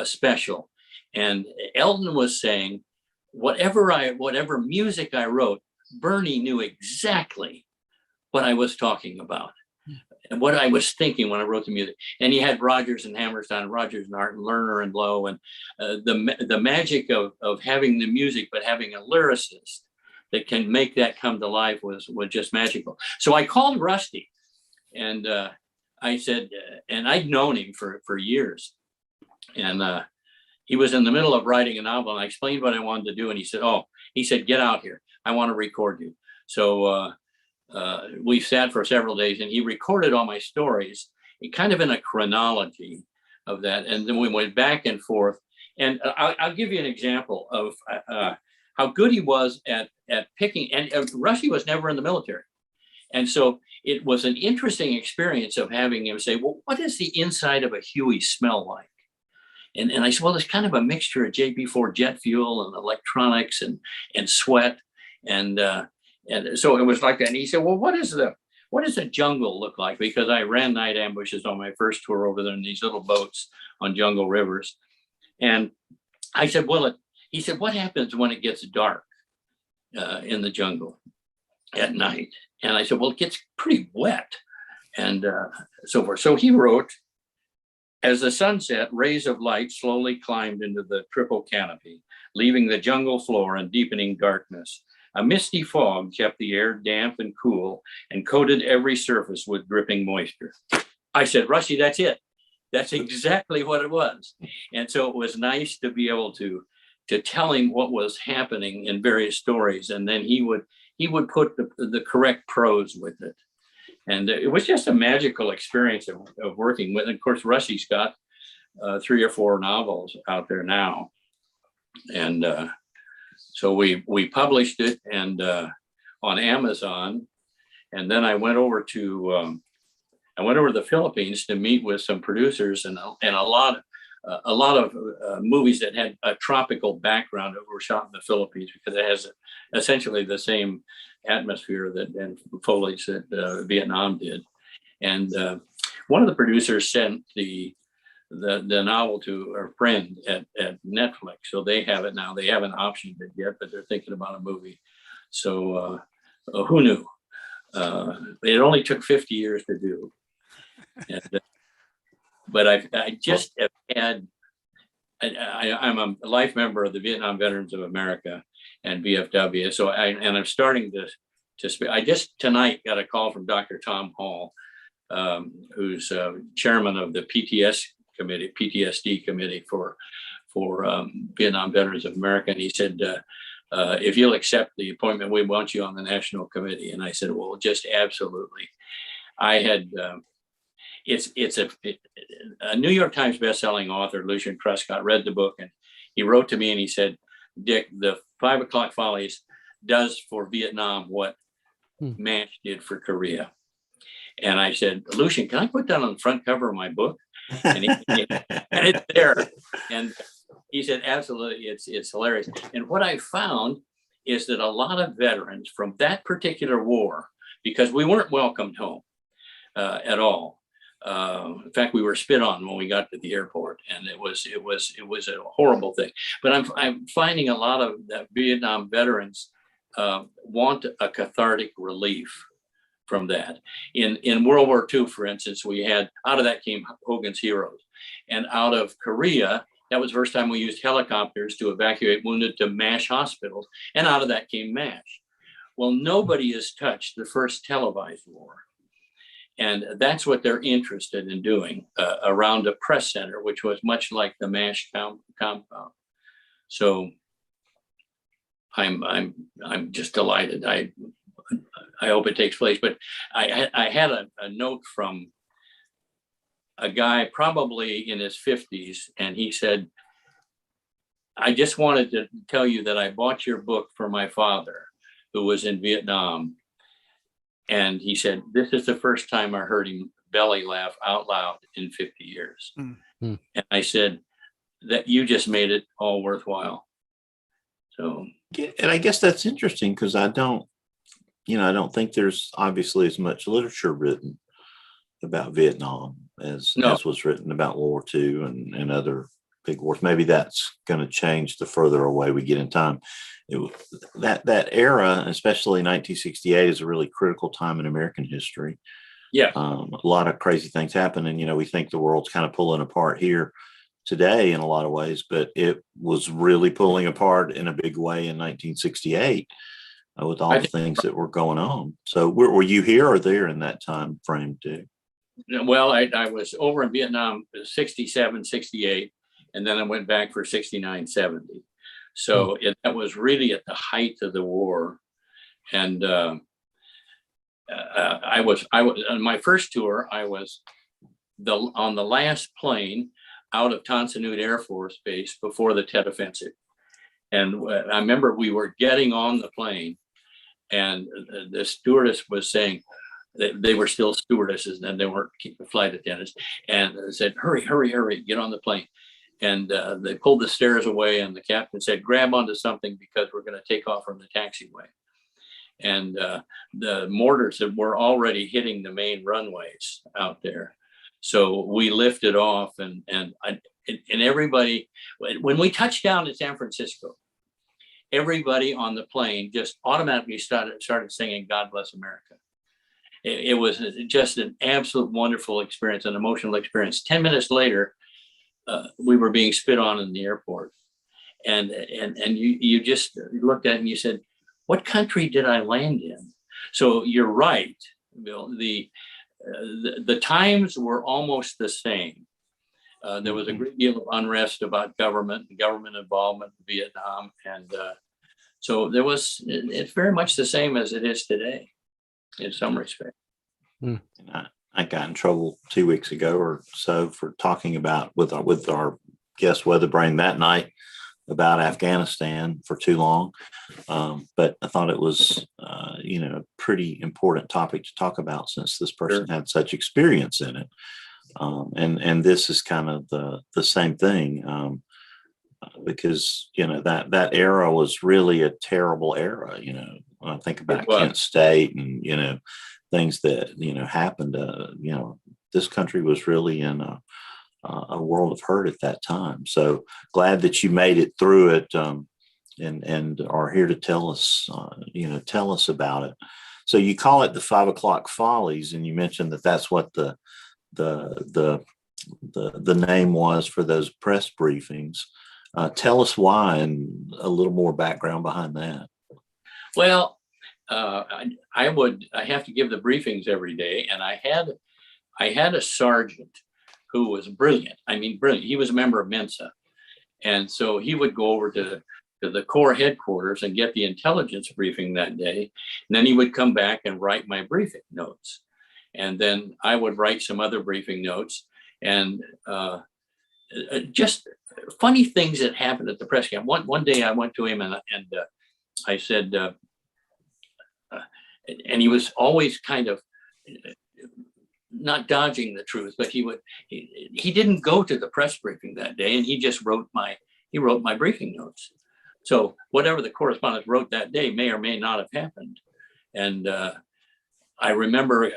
Speaker 3: special, and Elton was saying, whatever music I wrote, Bernie knew exactly what I was talking about and what I was thinking when I wrote the music. And he had Rodgers and Hammerstein, Rodgers and Hart, and Lerner and Lowe, and the magic of having the music, but having a lyricist that can make that come to life was just magical. So I called Rusty, and I said, and I'd known him for years, and he was in the middle of writing a novel, and I explained what I wanted to do, and he said, "Get out here. I want to record you." So we sat for several days, and he recorded all my stories, kind of in a chronology of that. And then we went back and forth. And I'll give you an example of how good he was at picking. And Rusty was never in the military. And so it was an interesting experience of having him say, "Well, what does the inside of a Huey smell like?" And I said, "Well, it's kind of a mixture of JP4 jet fuel and electronics and sweat." And so it was like that. And he said, "Well, what does the jungle look like?" Because I ran night ambushes on my first tour over there in these little boats on jungle rivers. And I said, he said, "What happens when it gets dark in the jungle at night?" And I said, "Well, it gets pretty wet," and so forth. So he wrote, "As the sun set, rays of light slowly climbed into the triple canopy, leaving the jungle floor in deepening darkness. A misty fog kept the air damp and cool and coated every surface with dripping moisture." I said, "Rusty, that's it. That's exactly what it was." And so it was nice to be able to tell him what was happening in various stories. And then he would put the correct prose with it. And it was just a magical experience of working with. And of course, Rusty's got 3 or 4 novels out there now. And so we published it and on Amazon. And then I went over to the Philippines to meet with some producers and a lot of movies that had a tropical background that were shot in the Philippines, because it has essentially the same atmosphere and foliage that Vietnam did. And one of the producers sent the novel to a friend at Netflix, so they have it now. They haven't optioned it yet, but they're thinking about a movie. So who knew? It only took 50 years to do. And, but I just have had. I'm a life member of the Vietnam Veterans of America and VFW. So I'm starting to speak. I just tonight got a call from Dr. Tom Hall, who's chairman of the PTSD committee for Vietnam Veterans of America. And he said, "If you'll accept the appointment, we want you on the national committee." And I said, "Well, just absolutely." I had, it's a New York Times bestselling author, Lucian Prescott, read the book, and he wrote to me and he said, "Dick, the 5 o'clock follies, does for Vietnam what MASH did for Korea. And I said, Lucian, can I put that on the front cover of my book? And, and it's there. And he said, absolutely, it's hilarious. And what I found is that a lot of veterans from that particular war, because we weren't welcomed home at all. In fact, we were spit on when we got to the airport, and it was a horrible thing. But I'm finding a lot of that Vietnam veterans want a cathartic relief from that. In World War II, for instance, we had, out of that came Hogan's Heroes, and out of Korea, that was the first time we used helicopters to evacuate wounded to MASH hospitals, and out of that came MASH. Well, nobody has touched the first televised war. And that's what they're interested in doing around a press center, which was much like the MASH compound. So I'm just delighted. I hope it takes place. But I had a note from a guy probably in his 50s, and he said, I just wanted to tell you that I bought your book for my father, who was in Vietnam. And he said, this is the first time I heard him belly laugh out loud in 50 years. Mm-hmm. And I said, that you just made it all worthwhile. So,
Speaker 2: and I guess that's interesting, because I don't think there's obviously as much literature written about Vietnam as was written about World War II and other big wars. Maybe that's going to change the further away we get in time. That era, especially 1968, is a really critical time in American history.
Speaker 3: Yeah,
Speaker 2: a lot of crazy things happen, and we think the world's kind of pulling apart here today in a lot of ways, but it was really pulling apart in a big way in 1968 with all the things that were going on. So, were you here or there in that time frame too?
Speaker 3: Well, I was over in Vietnam 67, 68, and then I went back for 69, 70. So that was really at the height of the war. And I was on my first tour, I was on the last plane out of Tan Son Nhut Air Force Base before the Tet Offensive. And I remember we were getting on the plane, and the stewardess was saying, they were still stewardesses and they weren't flight attendants, and they said, hurry, hurry, hurry, get on the plane. And they pulled the stairs away, and the captain said, grab onto something because we're going to take off from the taxiway. And the mortars were already hitting the main runways out there. So we lifted off, and everybody, when we touched down in San Francisco, everybody on the plane just automatically started singing God Bless America. It was just an absolute wonderful experience, an emotional experience. 10 minutes later, we were being spit on in the airport. And you just looked at it and you said, what country did I land in? So you're right, Bill. The times were almost the same. There was a great deal of unrest about government involvement in Vietnam. And so it's very much the same as it is today in some respect.
Speaker 2: I got in trouble 2 weeks ago or so for talking about with our guest WeatherBrain that night about Afghanistan for too long. But I thought it was, a pretty important topic to talk about, since this person had such experience in it. And this is kind of the same thing, because, that era was really a terrible era. When I think about Kent State and, things that, happened, this country was really in a world of hurt at that time. So glad that you made it through it, and are here to tell us about it. So you call it the 5 o'clock follies, and you mentioned that that's what the name was for those press briefings. Tell us why, and a little more background behind that.
Speaker 3: Well, I have to give the briefings every day, and I had a sergeant who was brilliant. I mean, brilliant. He was a member of Mensa, and so he would go over to the Corps headquarters and get the intelligence briefing that day, and then he would come back and write my briefing notes, and then I would write some other briefing notes, and just funny things that happened at the press camp. One day I went to him and I said, and he was always kind of not dodging the truth, but he didn't go to the press briefing that day, and he just wrote my briefing notes. So whatever the correspondent wrote that day may or may not have happened. And I remember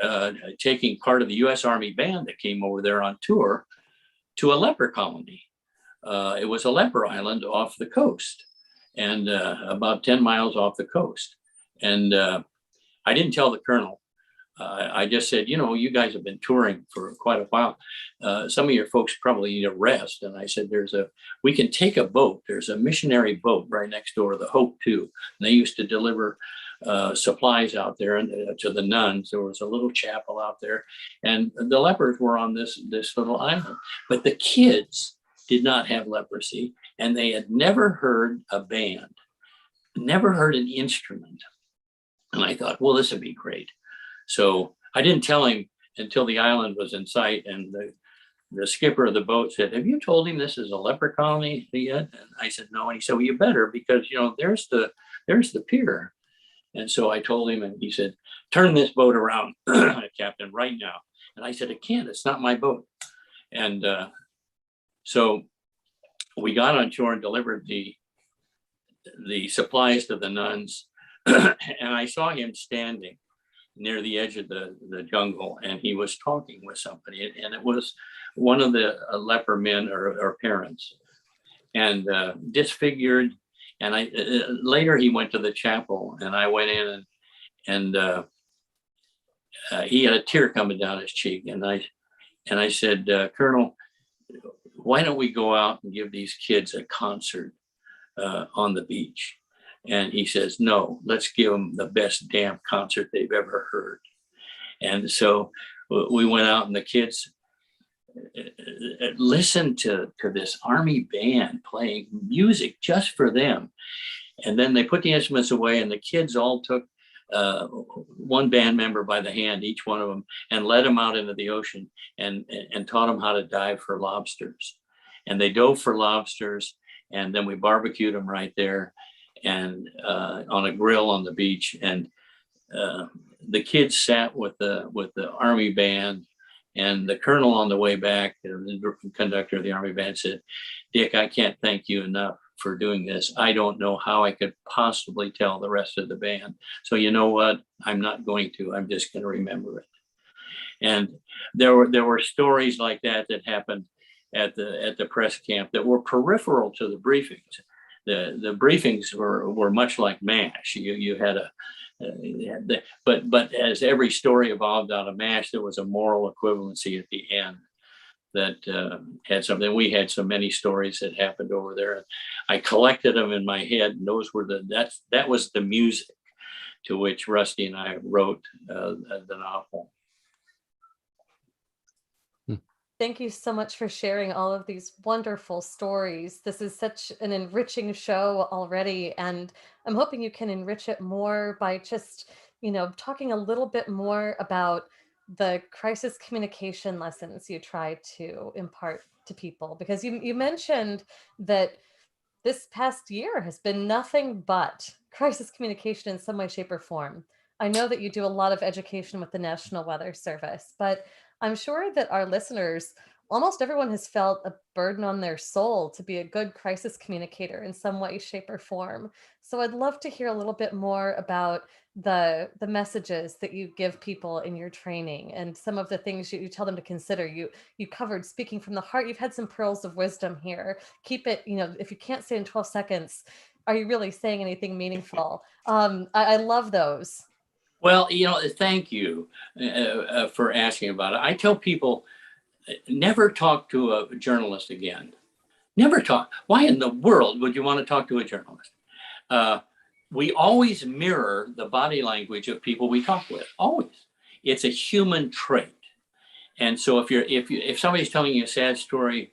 Speaker 3: taking part of the U.S. Army band that came over there on tour to a leper colony. It was a leper island off the coast, and about 10 miles off the coast. And I didn't tell the colonel. I just said, you guys have been touring for quite a while. Some of your folks probably need a rest. And I said, we can take a boat. There's a missionary boat right next door, the Hope 2. And they used to deliver supplies out there to the nuns. There was a little chapel out there, and the lepers were on this little island. But the kids did not have leprosy, and they had never heard a band, never heard an instrument. And I thought, well, this would be great. So I didn't tell him until the island was in sight, and the skipper of the boat said, "Have you told him this is a leper colony yet?" And I said, "No." And he said, "Well, you better, because there's the pier." And so I told him, and he said, "Turn this boat around, Captain, right now." And I said, "I can't. It's not my boat." And so we got on shore and delivered the supplies to the nuns, and I saw him standing near the edge of the jungle, and he was talking with somebody, and it was one of the leper men or parents, and disfigured. And later he went to the chapel, and I went in, and he had a tear coming down his cheek, and I said, "Colonel, why don't we go out and give these kids a concert on the beach?" And he says, "No, let's give them the best damn concert they've ever heard." And so we went out, and the kids listened to this Army band playing music just for them. And then they put the instruments away, and the kids all took one band member by the hand, each one of them, and led them out into the ocean and taught them how to dive for lobsters. And they dove for lobsters, and then we barbecued them right there, and on a grill on the beach. And the kids sat with the Army band, and the colonel on the way back, the conductor of the Army band, said, "Dick, I can't thank you enough for doing this. I don't know how I could possibly tell the rest of the band. So you know what? I'm not going to. I'm just going to remember it." And there were stories like that happened at the press camp that were peripheral to the briefings. The briefings were much like MASH. You had but as every story evolved out of MASH, there was a moral equivalency at the end that had something. We had so many stories that happened over there. I collected them in my head, and those were that was the music to which Rusty and I wrote the novel.
Speaker 7: Thank you so much for sharing all of these wonderful stories. This is such an enriching show already, and I'm hoping you can enrich it more by just, talking a little bit more about the crisis communication lessons you try to impart to people, because you mentioned that this past year has been nothing but crisis communication in some way, shape, or form. I know that you do a lot of education with the National Weather Service, but I'm sure that our listeners, almost everyone has felt a burden on their soul to be a good crisis communicator in some way, shape, or form. So I'd love to hear a little bit more about the messages that you give people in your training and some of the things you tell them to consider. You covered speaking from the heart. You've had some pearls of wisdom here. Keep it, if you can't say in 12 seconds, are you really saying anything meaningful? I love those.
Speaker 3: Well, thank you for asking about it. I tell people, never talk to a journalist again. Never talk. Why in the world would you want to talk to a journalist? We always mirror the body language of people we talk with. Always. It's a human trait. And so if somebody's telling you a sad story,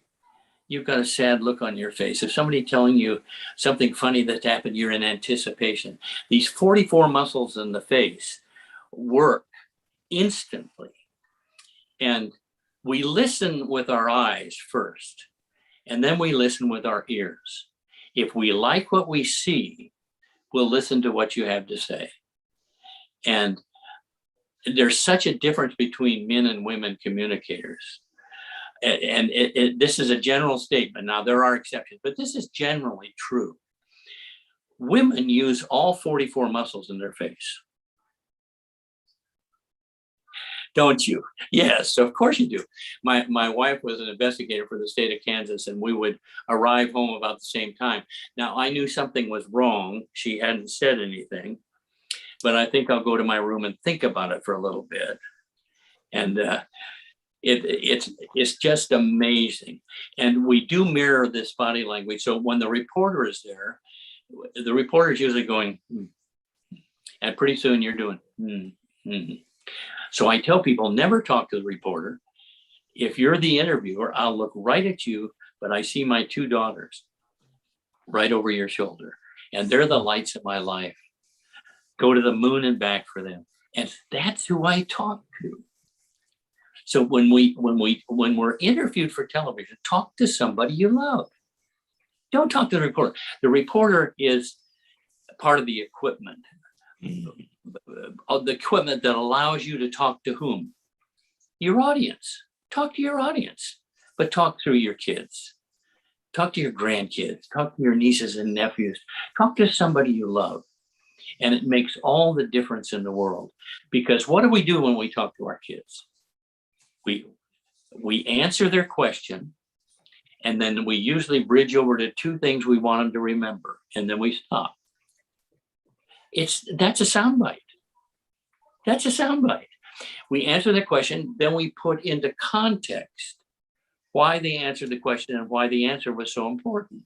Speaker 3: you've got a sad look on your face. If somebody's telling you something funny that's happened, you're in anticipation. These 44 muscles in the face work instantly. And we listen with our eyes first, and then we listen with our ears. If we like what we see, we'll listen to what you have to say. And there's such a difference between men and women communicators. And this is a general statement. Now, there are exceptions, but this is generally true. Women use all 44 muscles in their face. Don't you? Yes, of course you do. My wife was an investigator for the state of Kansas, and we would arrive home about the same time. Now, I knew something was wrong. She hadn't said anything, but I think I'll go to my room and think about it for a little bit. And it's just amazing. And we do mirror this body language. So when the reporter is there, the reporter is usually going, and pretty soon you're doing, So I tell people, never talk to the reporter. If you're the interviewer, I'll look right at you, but I see my two daughters right over your shoulder, and they're the lights of my life. Go to the moon and back for them. And that's who I talk to. So when we're interviewed for television, talk to somebody you love. Don't talk to the reporter. The reporter is part of the equipment. Of the equipment that allows you to talk to whom? Your audience. Talk to your audience, but talk through your kids. Talk to your grandkids. Talk to your nieces and nephews. Talk to somebody you love. And it makes all the difference in the world. Because what do we do when we talk to our kids? We answer their question, and then we usually bridge over to two things we want them to remember, and then we stop. That's a soundbite. That's a soundbite. We answer the question, then we put into context why they answered the question and why the answer was so important.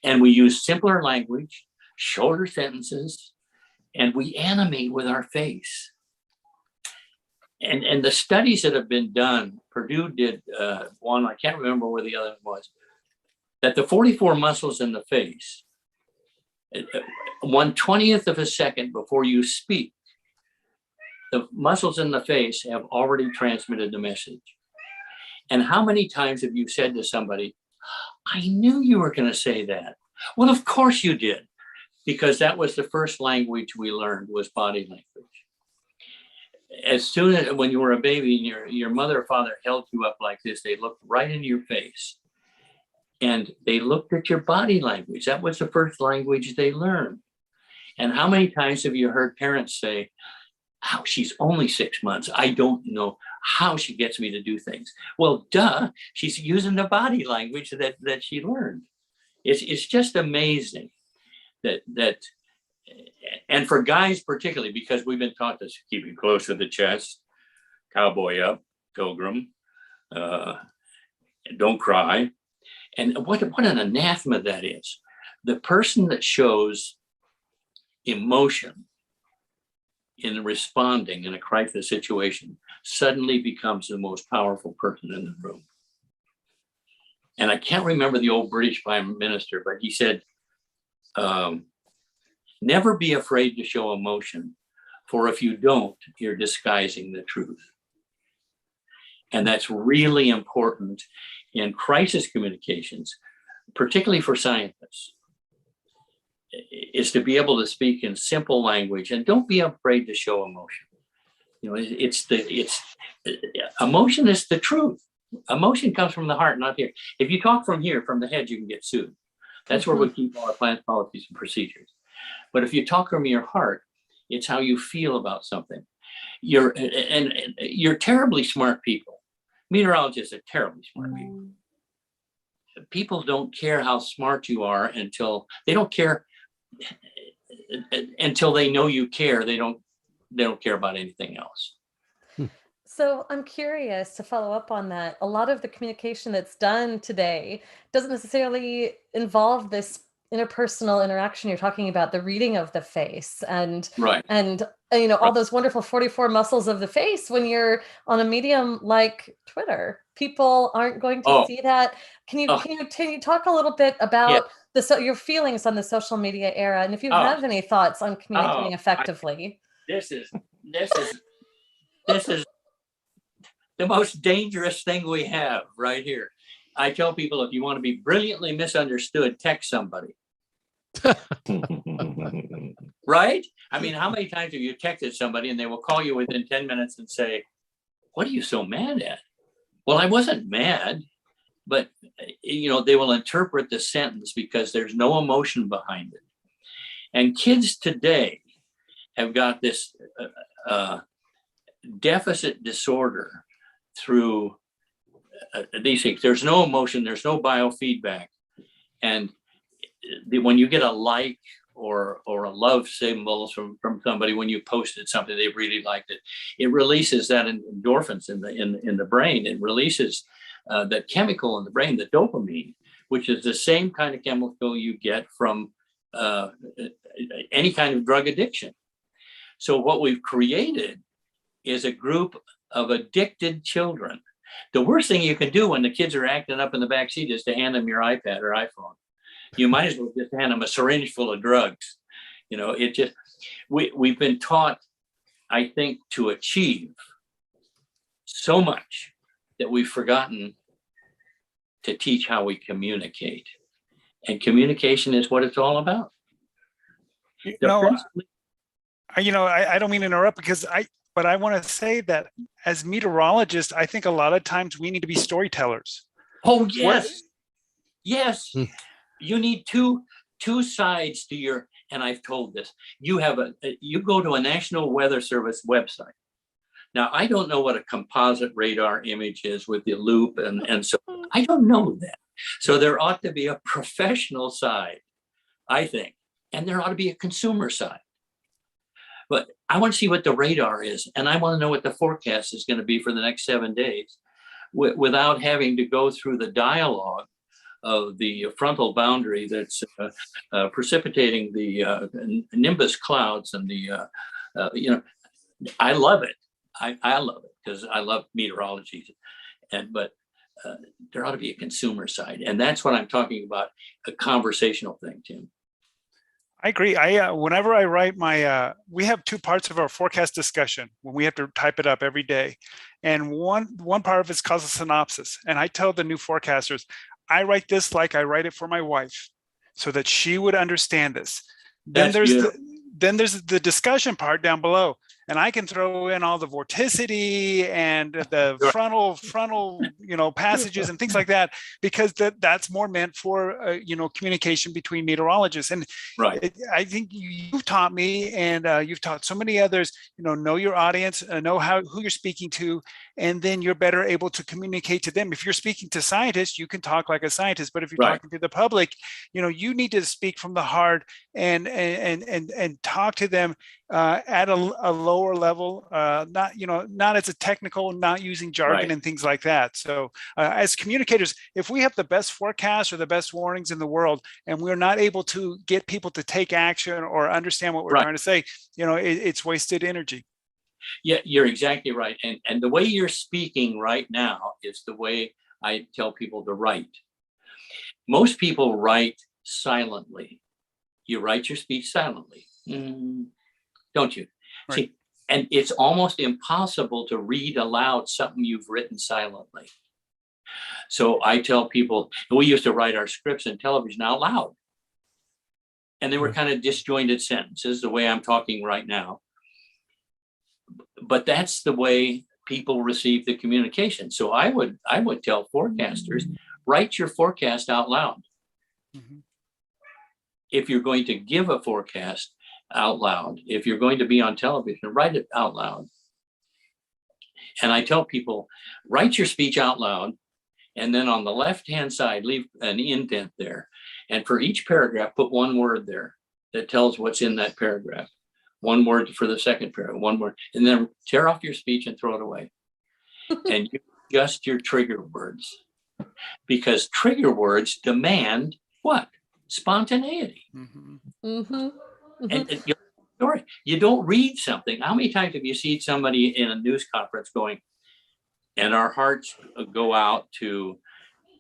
Speaker 3: And we use simpler language, shorter sentences, and we animate with our face. And the studies that have been done, Purdue did one, I can't remember where the other one was, that the 44 muscles in the face, 1/20th of a second before you speak, the muscles in the face have already transmitted the message. And how many times have you said to somebody, I knew you were going to say that? Well, of course you did, because that was the first language we learned, was body language. As soon as, when you were a baby and your mother or father held you up like this, they looked right into your face and they looked at your body language. That was the first language they learned. And how many times have you heard parents say, oh, she's only 6 months. I don't know how she gets me to do things. Well, duh, she's using the body language that she learned. It's just amazing that, and for guys particularly, because we've been taught to keep it close to the chest, cowboy up, pilgrim, don't cry. And what an anathema that is. The person that shows emotion in responding in a crisis situation suddenly becomes the most powerful person in the room. And I can't remember the old British Prime Minister, but he said, never be afraid to show emotion, for if you don't, you're disguising the truth. And that's really important in crisis communications, particularly for scientists, is to be able to speak in simple language and don't be afraid to show emotion. You know, emotion is the truth. Emotion comes from the heart, not here. If you talk from here, from the head, you can get sued. That's where we keep all our plans, policies, and procedures. But if you talk from your heart, it's how you feel about something. You're terribly smart people. Meteorologists are terribly smart people. People don't care how smart you are until they don't care until they know you care. They don't care about anything else.
Speaker 7: So I'm curious to follow up on that. A lot of the communication that's done today doesn't necessarily involve this interpersonal interaction you're talking about, the reading of the face and
Speaker 3: right.
Speaker 7: And you know, all those wonderful 44 muscles of the face. When you're on a medium like Twitter, people aren't going to see that. Can you talk a little bit about your feelings on the social media era, and if you have any thoughts on communicating effectively?
Speaker 3: This is the most dangerous thing we have right here. I tell people, if you want to be brilliantly misunderstood, text somebody. Right? I mean, how many times have you texted somebody and they will call you within 10 minutes and say, what are you so mad at? Well, I wasn't mad, but they will interpret the sentence because there's no emotion behind it. And kids today have got this deficit disorder through these things. There's no emotion, there's no biofeedback. And when you get a like or a love symbol from somebody, when you posted something they really liked it, it releases that endorphins in the brain. It releases that chemical in the brain, the dopamine, which is the same kind of chemical you get from any kind of drug addiction. So what we've created is a group of addicted children. The worst thing you can do when the kids are acting up in the back seat is to hand them your iPad or iPhone. You might as well just hand them a syringe full of drugs. We've been taught, I think, to achieve so much that we've forgotten to teach how we communicate. And communication is what it's all about.
Speaker 4: I don't mean to interrupt but I want to say that as meteorologists, I think a lot of times we need to be storytellers.
Speaker 3: Oh, yes. Yes. You need two sides to your, and I've told this, you go to a National Weather Service website. Now, I don't know what a composite radar image is with the loop, and so I don't know that. So there ought to be a professional side, I think, and there ought to be a consumer side. But I want to see what the radar is, and I want to know what the forecast is going to be for the next 7 days without having to go through the dialogue of the frontal boundary that's precipitating the nimbus clouds and I love it. I love it because I love meteorology, but there ought to be a consumer side, and that's what I'm talking about, a conversational thing, Tim.
Speaker 4: I agree. Whenever I write we have two parts of our forecast discussion when we have to type it up every day, and one part of it's called a synopsis, and I tell the new forecasters, I write this like I write it for my wife, so that she would understand this. Then there's the discussion part down below, and I can throw in all the vorticity and the frontal passages and things like that, because that's more meant for communication between meteorologists. And
Speaker 3: right.
Speaker 4: I think you've taught me, and you've taught so many others, know your audience, know who you're speaking to, and then you're better able to communicate to them. If you're speaking to scientists, you can talk like a scientist, but if you're talking to the public, you need to speak from the heart and talk to them at a lower level, not as a technical, not using jargon and things like that. So as communicators, if we have the best forecasts or the best warnings in the world, and we're not able to get people to take action or understand what we're trying to say, it's wasted energy.
Speaker 3: Yeah, you're exactly right. And the way you're speaking right now is the way I tell people to write. Most people write silently. You write your speech silently. Don't you? Right. See, and it's almost impossible to read aloud something you've written silently. So I tell people, we used to write our scripts in television out loud. And they were kind of disjointed sentences, the way I'm talking right now. But that's the way people receive the communication. So I would tell forecasters, write your forecast out loud. Mm-hmm. If you're going to give a forecast out loud, if you're going to be on television, write it out loud. And I tell people, write your speech out loud, and then on the left-hand side, leave an indent there. And for each paragraph, put one word there that tells what's in that paragraph. One word for the second paragraph, one word, and then tear off your speech and throw it away. And you adjust your trigger words, because trigger words demand what? Spontaneity. Mm-hmm. Mm-hmm. Mm-hmm. And story. You don't read something. How many times have you seen somebody in a news conference going, and our hearts go out to,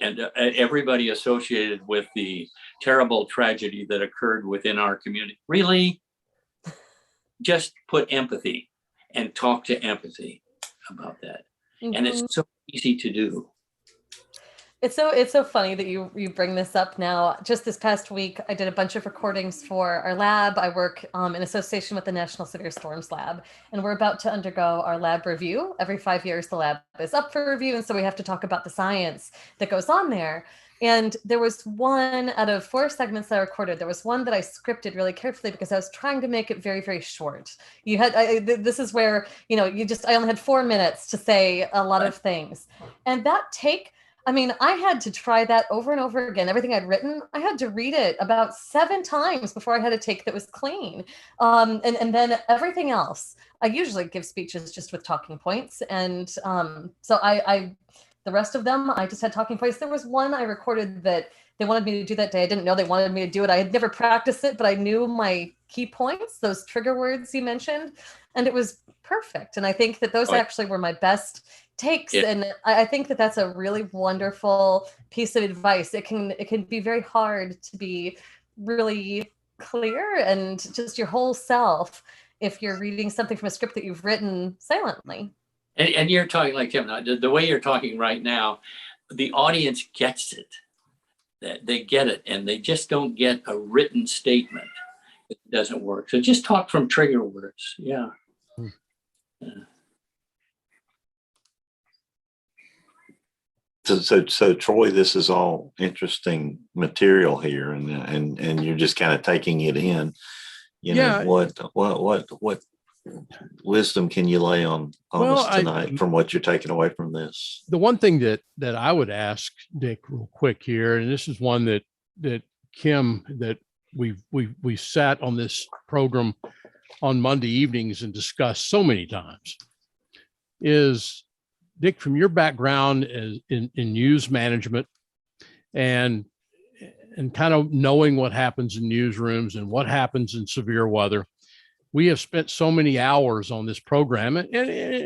Speaker 3: and everybody associated with the terrible tragedy that occurred within our community? Really? Just put empathy and talk to empathy about that. Mm-hmm. And it's so easy to do.
Speaker 7: It's so funny that you bring this up now. Just this past week, I did a bunch of recordings for our lab. I work in association with the National Severe Storms Lab, and we're about to undergo our lab review. Every 5 years, the lab is up for review, and so we have to talk about the science that goes on there. And there was one out of 4 segments that I recorded. There was one that I scripted really carefully because I was trying to make it very, very short. You had this is where I only had 4 minutes to say a lot of things, and that take. I mean, I had to try that over and over again. Everything I'd written, I had to read it about 7 times before I had a take that was clean. And then everything else, I usually give speeches just with talking points. And so the rest of them, I just had talking points. There was one I recorded that they wanted me to do that day. I didn't know they wanted me to do it. I had never practiced it, but I knew my key points, those trigger words you mentioned, and it was perfect. And I think that those actually were my best takes. Yeah. And I think that that's a really wonderful piece of advice. It can be very hard to be really clear and just your whole self if you're reading something from a script that you've written silently.
Speaker 3: And you're talking like Tim, the way you're talking right now, the audience gets it. They get it, and they just don't get a written statement. It doesn't work. So just talk from trigger words. Yeah. Yeah.
Speaker 2: So Troy, this is all interesting material here, and you're just kind of taking it in. What wisdom can you lay on us tonight from what you're taking away from this?
Speaker 5: The one thing that I would ask Dick real quick here, and this is one that Kim, that we sat on this program on Monday evenings and discussed so many times, is Dick, from your background in news management and kind of knowing what happens in newsrooms and what happens in severe weather, we have spent so many hours on this program and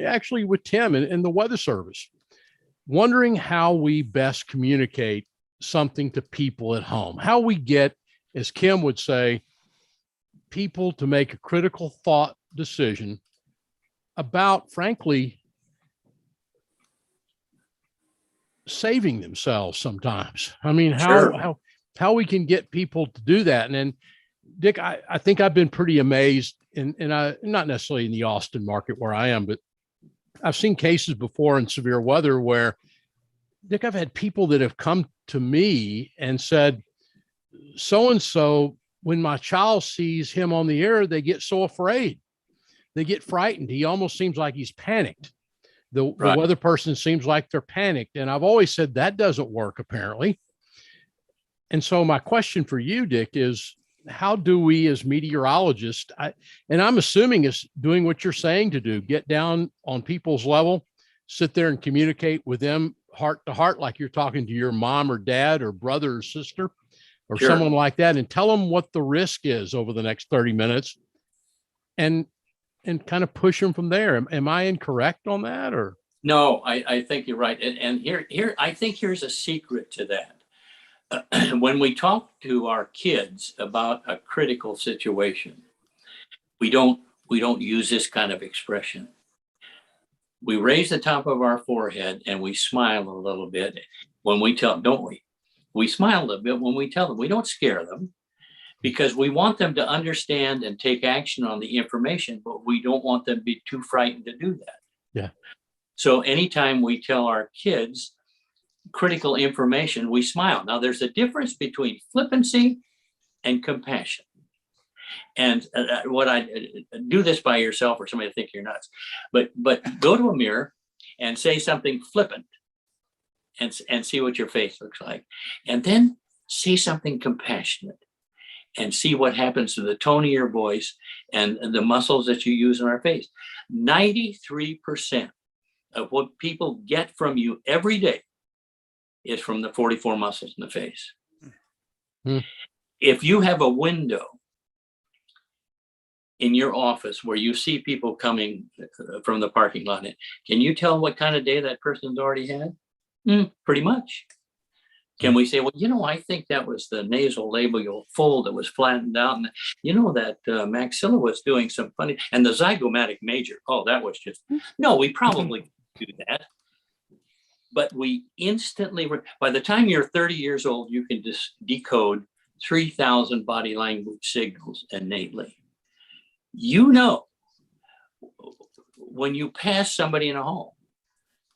Speaker 5: actually with Tim and the Weather Service, wondering how we best communicate something to people at home, how we get, as Kim would say, people to make a critical thought decision about, frankly, saving themselves sometimes. I mean, how we can get people to do that. And then, Dick, I think I've been pretty amazed, and I, not necessarily in the Austin market where I am, but I've seen cases before in severe weather where, Dick, I've had people that have come to me and said, so-and-so, when my child sees him on the air, they get so afraid. They get frightened. He almost seems like he's panicked. The weather person seems like they're panicked. And I've always said that doesn't work, apparently. And so my question for you, Dick, is how do we as meteorologists, and I'm assuming it's doing what you're saying to do, get down on people's level, sit there and communicate with them heart to heart, like you're talking to your mom or dad or brother or sister or someone like that, and tell them what the risk is over the next 30 minutes and kind of push them from there. Am I incorrect on that, or?
Speaker 3: No, I think you're right. And here, I think here's a secret to that. When we talk to our kids about a critical situation, we don't use this kind of expression. We raise the top of our forehead and we smile a little bit when we tell them, don't we? We smile a little bit when we tell them. We don't scare them, because we want them to understand and take action on the information, but we don't want them to be too frightened to do that.
Speaker 5: Yeah.
Speaker 3: So anytime we tell our kids critical information, we smile. Now, there's a difference between flippancy and compassion. And what I do this by yourself or somebody to think you're nuts, but go to a mirror and say something flippant and see what your face looks like. And then say something compassionate and see what happens to the tone of your voice and the muscles that you use in our face. 93% of what people get from you every day is from the 44 muscles in the face.
Speaker 5: Hmm.
Speaker 3: If you have a window in your office where you see people coming from the parking lot, can you tell what kind of day that person's already had? Pretty much. Can we say, well, I think that was the nasal labial fold that was flattened out, and that maxilla was doing some funny, and the zygomatic major, that was just, no, we probably do that. but we instantly, by the time you're 30 years old, you can decode 3,000 body language signals innately. You know, when you pass somebody in a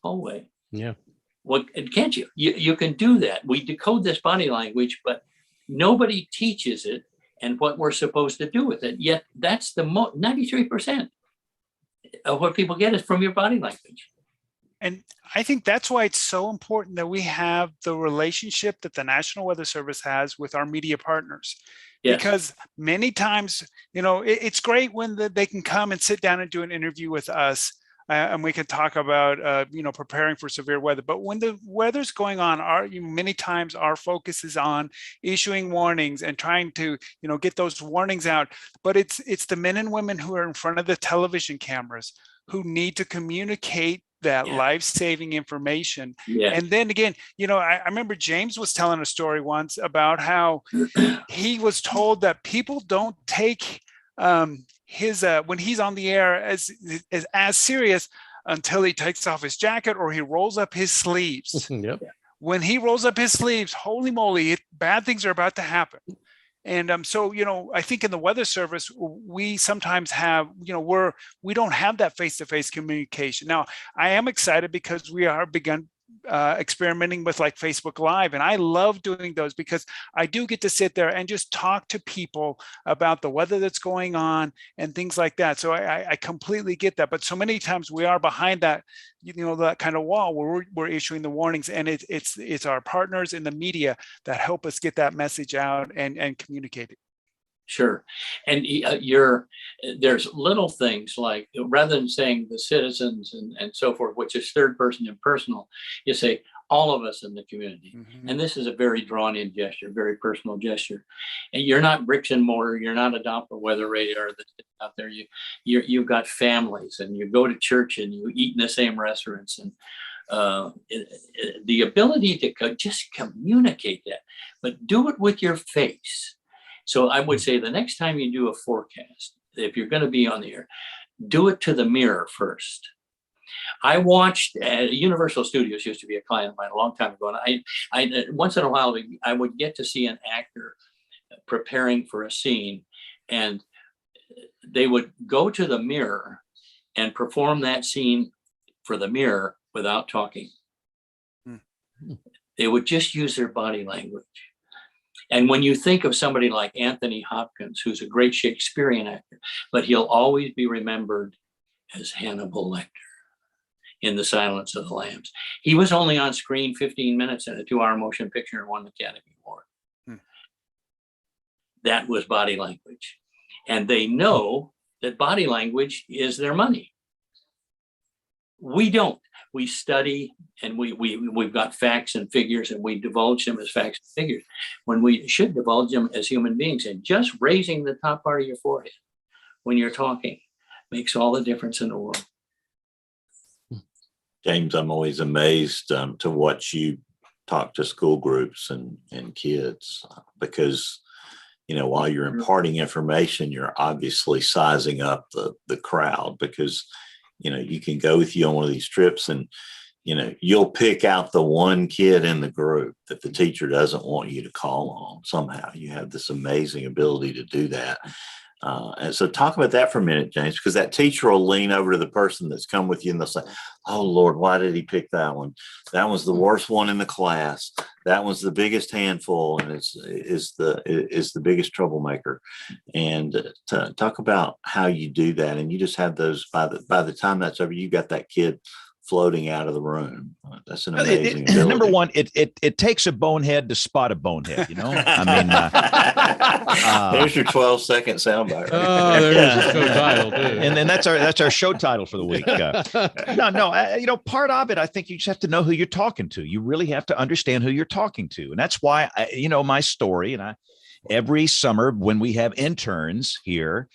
Speaker 3: hallway,
Speaker 5: Yeah.
Speaker 3: what can't you? You can do that. We decode this body language, but nobody teaches it and what we're supposed to do with it. Yet that's the 93% of what people get is from your body language.
Speaker 4: And I think that's why it's so important that we have the relationship that the National Weather Service has with our media partners.
Speaker 3: Yes.
Speaker 4: Because many times, it's great when they can come and sit down and do an interview with us, and we can talk about, preparing for severe weather. But when the weather's going on, many times our focus is on issuing warnings and trying to, get those warnings out. But it's the men and women who are in front of the television cameras who need to communicate that life-saving information.
Speaker 3: Yeah.
Speaker 4: And then again, I remember James was telling a story once about how he was told that people don't take his when he's on the air as serious until he takes off his jacket or he rolls up his sleeves.
Speaker 5: Yep.
Speaker 4: When he rolls up his sleeves, holy moly, bad things are about to happen. And so, I think in the Weather Service, we sometimes have, we don't have that face-to-face communication. Now, I am excited because we are begun experimenting with like Facebook Live. And I love doing those because I do get to sit there and just talk to people about the weather that's going on and things like that. So I completely get that. But so many times we are behind that, that kind of wall where we're issuing the warnings, and it's our partners in the media that help us get that message out and communicate it.
Speaker 3: Sure. And there's little things like, rather than saying the citizens and so forth, which is third person impersonal, you say all of us in the community. Mm-hmm. And this is a very drawn in gesture, very personal gesture. And you're not bricks and mortar. You're not a Doppler weather radar that's out there. You've got families, and you go to church and you eat in the same restaurants, and the ability to just communicate that, but do it with your face. So I would say the next time you do a forecast, if you're going to be on the air, do it to the mirror first. I watched Universal Studios used to be a client of mine a long time ago. And I once in a while, I would get to see an actor preparing for a scene, and they would go to the mirror and perform that scene for the mirror without talking. They would just use their body language. And when you think of somebody like Anthony Hopkins, who's a great Shakespearean actor, but he'll always be remembered as Hannibal Lecter in The Silence of the Lambs. He was only on screen 15 minutes in a 2-hour motion picture and won the Academy Award. That was body language. And they know that body language is their money. We don't. We study, and we've got facts and figures, and we divulge them as facts and figures when we should divulge them as human beings. And just raising the top part of your forehead when you're talking makes all the difference in the world.
Speaker 2: James, I'm always amazed to watch you talk to school groups and kids, because while you're imparting information, you're obviously sizing up the crowd, because you can go with you on one of these trips, and you'll pick out the one kid in the group that the teacher doesn't want you to call on. Somehow you have this amazing ability to do that. And so talk about that for a minute, James, because that teacher will lean over to the person that's come with you and they'll say, "Oh Lord, why did he pick that one? That was the worst one in the class. That was the biggest handful, and is the biggest troublemaker." And to talk about how you do that, and you just have those by the time that's over, you got that kid floating out of the room. That's an amazing ability.
Speaker 1: Number one, it takes a bonehead to spot a bonehead.
Speaker 2: There's your 12-second soundbite.
Speaker 5: Oh, there's a show title too.
Speaker 1: And then that's our show title for the week. Part of it, I think you just have to know who you're talking to. You really have to understand who you're talking to, and that's why my story. And every summer when we have interns here,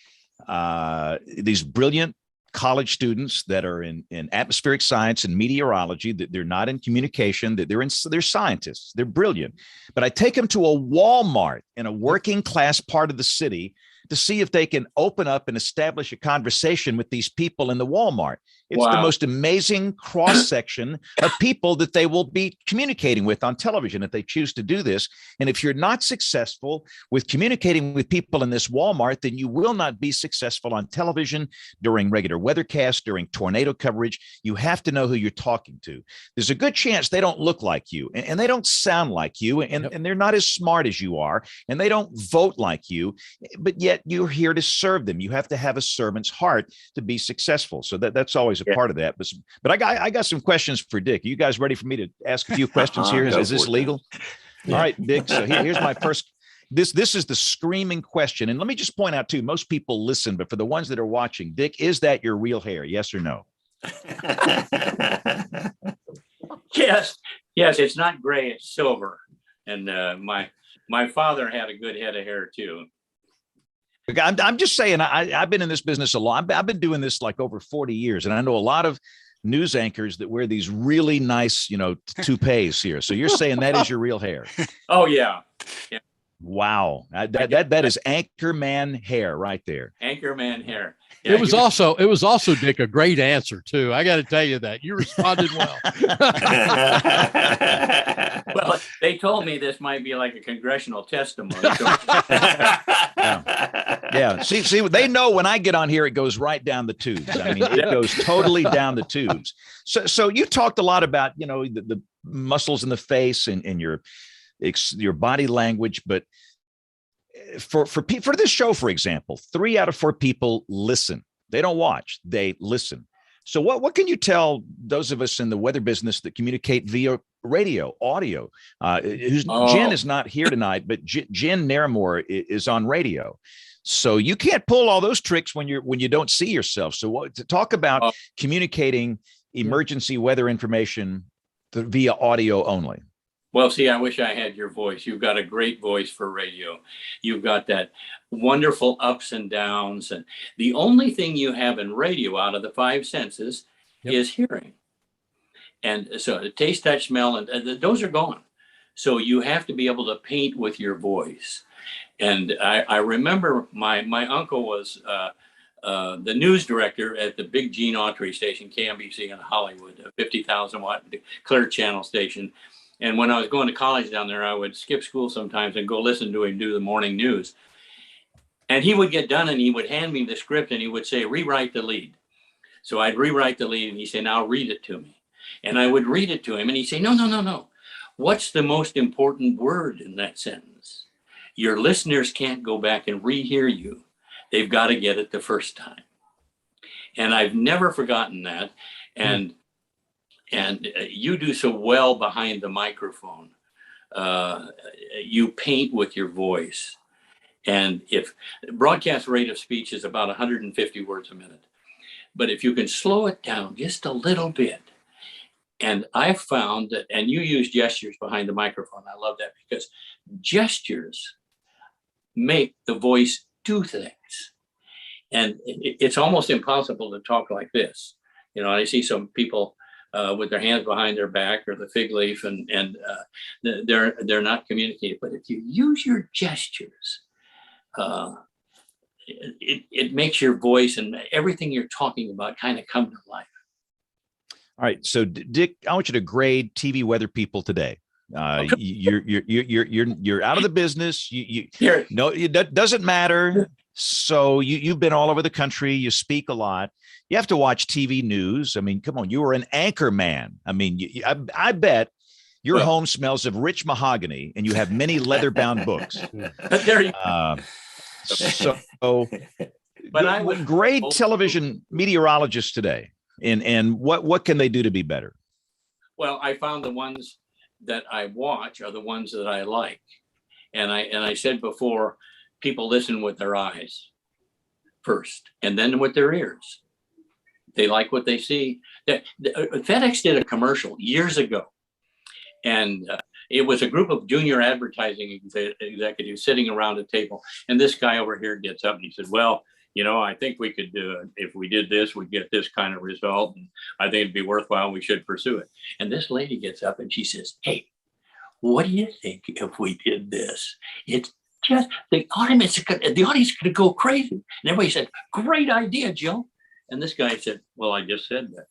Speaker 1: these brilliant college students that are in atmospheric science and meteorology, that they're not in communication, that they're scientists, they're brilliant. But I take them to a Walmart in a working class part of the city to see if they can open up and establish a conversation with these people in the Walmart. It's the most amazing cross section of people that they will be communicating with on television if they choose to do this. And if you're not successful with communicating with people in this Walmart, then you will not be successful on television, during regular weathercasts, during tornado coverage. You have to know who you're talking to. There's a good chance they don't look like you, and they don't sound like you, and they're not as smart as you are, and they don't vote like you, but yet you're here to serve them. You have to have a servant's heart to be successful. So that's always a part of that. But I got some questions for Dick. Are you guys ready for me to ask a few questions here? Is this legal? All right, Dick. So here's my first. This is the screaming question. And let me just point out too, most people listen, but for the ones that are watching, Dick, is that your real hair? Yes or no?
Speaker 3: Yes, it's not gray, it's silver. And my father had a good head of hair too.
Speaker 1: I'm just saying, I've been in this business a lot. I've been doing this like over 40 years, and I know a lot of news anchors that wear these really nice, toupees here. So you're saying that is your real hair?
Speaker 3: Oh yeah.
Speaker 1: Wow, that is Anchorman hair right there.
Speaker 3: Anchorman hair. Yeah,
Speaker 5: it was also, Dick, a great answer too. I got to tell you that you responded well.
Speaker 3: Well, they told me this might be like a congressional testimony. So.
Speaker 1: Yeah. See, they know when I get on here, it goes right down the tubes. I mean, it goes totally down the tubes. So you talked a lot about, the muscles in the face and your body language, but for this show, for example, 3 out of 4 people listen. They don't watch, they listen. So what can you tell those of us in the weather business that communicate via radio, audio? Jen is not here tonight, but Jen Naramore is on radio. So you can't pull all those tricks when you don't see yourself. So to talk about communicating emergency weather information via audio only.
Speaker 3: Well, see, I wish I had your voice. You've got a great voice for radio. You've got that wonderful ups and downs. And the only thing you have in radio out of the 5 senses is hearing. And so taste, touch, smell, and those are gone. So you have to be able to paint with your voice. And I remember my uncle was the news director at the big Gene Autry station, KMBC in Hollywood, a 50,000 watt Clear Channel station. And when I was going to college down there, I would skip school sometimes and go listen to him do the morning news. And he would get done and he would hand me the script and he would say, rewrite the lead. So I'd rewrite the lead and he'd say, now read it to me. And I would read it to him and he'd say, no. What's the most important word in that sentence? Your listeners can't go back and rehear you. They've got to get it the first time. And I've never forgotten that. And you do so well behind the microphone. You paint with your voice. And if broadcast rate of speech is about 150 words a minute, but if you can slow it down just a little bit, and I found that, and you use gestures behind the microphone. I love that because gestures make the voice do things. And it's almost impossible to talk like this. I see some people with their hands behind their back or the fig leaf and they're not communicating. But if you use your gestures, it makes your voice and everything you're talking about kind of come to life.
Speaker 1: All right. So Dick, I want you to grade TV weather people today. Okay. You're out of the business. It doesn't matter. So you've been all over the country. You speak a lot. You have to watch TV news. I mean, come on, you were an anchor man. I mean, I bet your home smells of rich mahogany and you have many leather-bound books.
Speaker 3: There you go.
Speaker 1: But I would grade television meteorologists today. And what can they do to be better?
Speaker 3: Well, I found the ones that I watch are the ones that I like. And I said before, people listen with their eyes first and then with their ears. They like what they see. FedEx did a commercial years ago. And it was a group of junior advertising executives sitting around a table. And this guy over here gets up and he said, well, I think we could do, if we did this, we'd get this kind of result. And I think it'd be worthwhile. We should pursue it. And this lady gets up and she says, hey, what do you think if we did this? It's just the audience is going to go crazy. And everybody said, great idea, Jill. And this guy said, well, I just said that.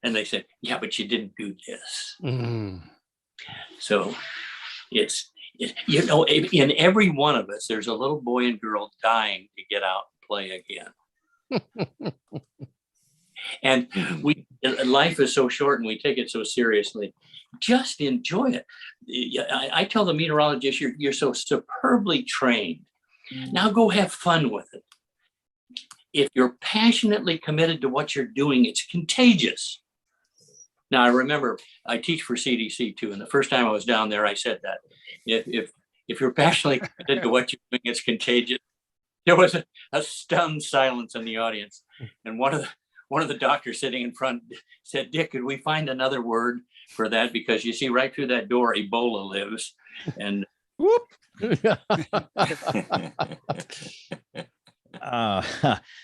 Speaker 3: And they said, yeah, but you didn't do this. So in every one of us, there's a little boy and girl dying to get out and play again. And life is so short and we take it so seriously. Just enjoy it. I tell the meteorologists, you're so superbly trained. Now go have fun with it. If you're passionately committed to what you're doing, it's contagious. Now, I remember I teach for CDC too. And the first time I was down there, I said that if you're passionately committed to what you're doing, it's contagious. There was a stunned silence in the audience. And one of the doctors sitting in front said, Dick, could we find another word for that? Because you see right through that door, Ebola lives. And
Speaker 1: whoop.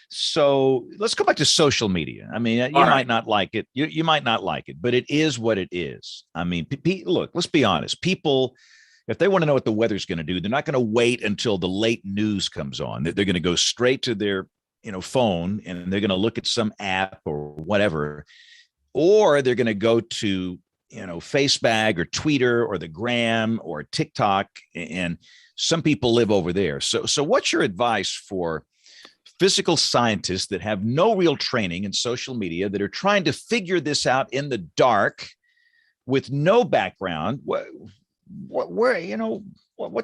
Speaker 1: So let's go back to social media. I mean, you might not like it. You might not like it, but it is what it is. I mean, look, let's be honest. People, if they want to know what the weather's going to do, they're not going to wait until the late news comes on. They're going to go straight to their phone, and they're going to look at some app or whatever, or they're going to go to Facebag or Twitter or the Gram or TikTok, and some people live over there. So what's your advice for physical scientists that have no real training in social media, that are trying to figure this out in the dark with no background? What's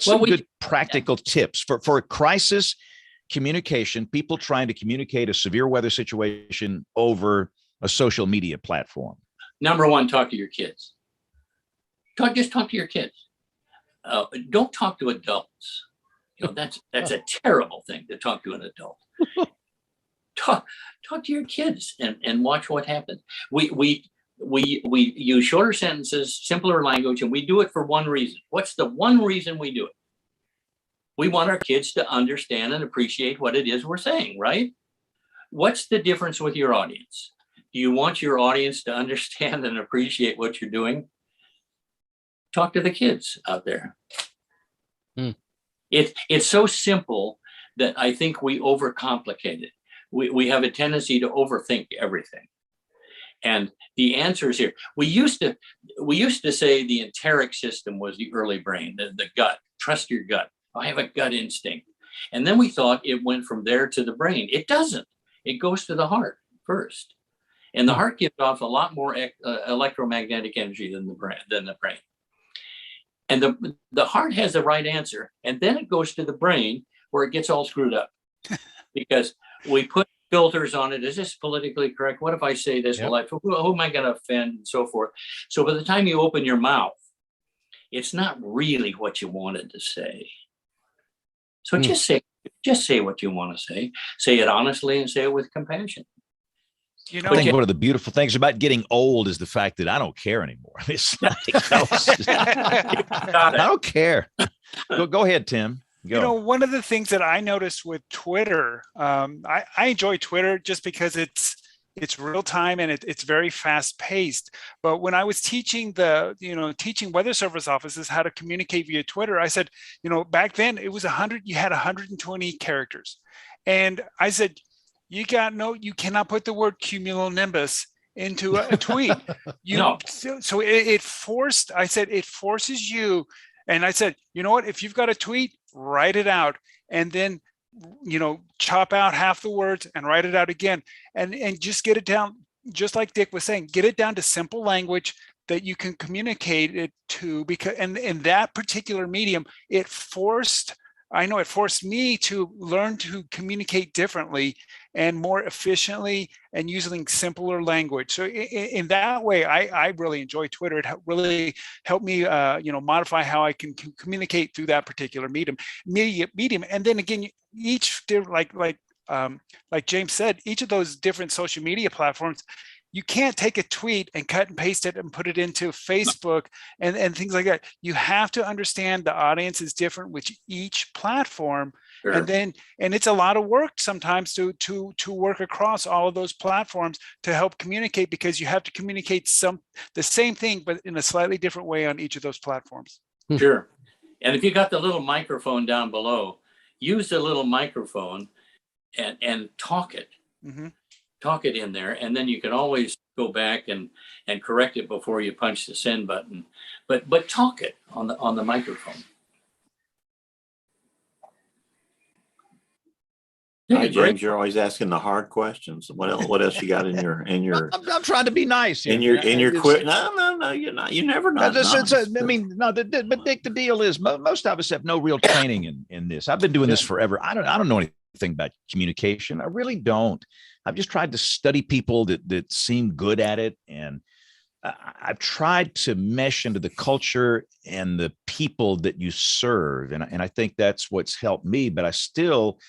Speaker 1: some good practical tips for crisis communication, people trying to communicate a severe weather situation over a social media platform?
Speaker 3: Number one, talk to your kids. Just talk to your kids. Don't talk to adults. That's a terrible thing to talk to an adult. Talk to your kids and watch what happens. We use shorter sentences, simpler language, and we do it for one reason. What's the one reason we do it? We want our kids to understand and appreciate what it is we're saying, right? What's the difference with your audience? Do you want your audience to understand and appreciate what you're doing? Talk to the kids out there. It's so simple that I think we overcomplicate it. We have a tendency to overthink everything. And the answer is here. We used to say the enteric system was the early brain, the gut. Trust your gut. I have a gut instinct. And then we thought it went from there to the brain. It doesn't. It goes to the heart first. And the heart gives off a lot more electromagnetic energy than the brain. And the heart has the right answer. And then it goes to the brain where it gets all screwed up. Because we put filters on it. Is this politically correct? What if I say this? Yep. Who am I going to offend? And so forth. So by the time you open your mouth, it's not really what you wanted to say. So just say what you want to say. Say it honestly and say it with compassion.
Speaker 1: I think one of the beautiful things about getting old is the fact that I don't care anymore. It's like, I don't care. Go ahead, Tim. Go.
Speaker 4: One of the things that I noticed with Twitter, I enjoy Twitter just because it's real time and it's very fast paced. But when I was teaching teaching weather service offices how to communicate via Twitter, I said, back then it was 100. You had 120 characters, and I said, you cannot put the word cumulonimbus into a tweet. So it forces you. And I said, you know what? If you've got a tweet, write it out, and then chop out half the words and write it out again, and just get it down. Just like Dick was saying, get it down to simple language that you can communicate it to. Because and in that particular medium, it forced me to learn to communicate differently and more efficiently and using simpler language. So in that way, I really enjoy Twitter. It really helped me, modify how I can communicate through that particular medium. And then again, like James said, each of those different social media platforms, you can't take a tweet and cut and paste it and put it into Facebook and things like that. You have to understand the audience is different with each platform. Sure. And it's a lot of work sometimes to work across all of those platforms to help communicate, because you have to communicate the same thing, but in a slightly different way on each of those platforms.
Speaker 3: Sure. And if you got the little microphone down below, use the little microphone and talk it. Mm-hmm. talk it in there, and then you can always go back and correct it before you punch the send button. But talk it on the microphone.
Speaker 2: Hi, James, you're always asking the hard questions. What else you got in your
Speaker 1: I'm trying to be nice here.
Speaker 2: in your quick? No, you're not. You never not. Nice.
Speaker 1: I mean, no, but Dick, the deal is most of us have no real training in this. I've been doing this forever. I don't know anything about communication. I really don't. I've just tried to study people that seem good at it, and I've tried to mesh into the culture and the people that you serve, and I think that's what's helped me. But I still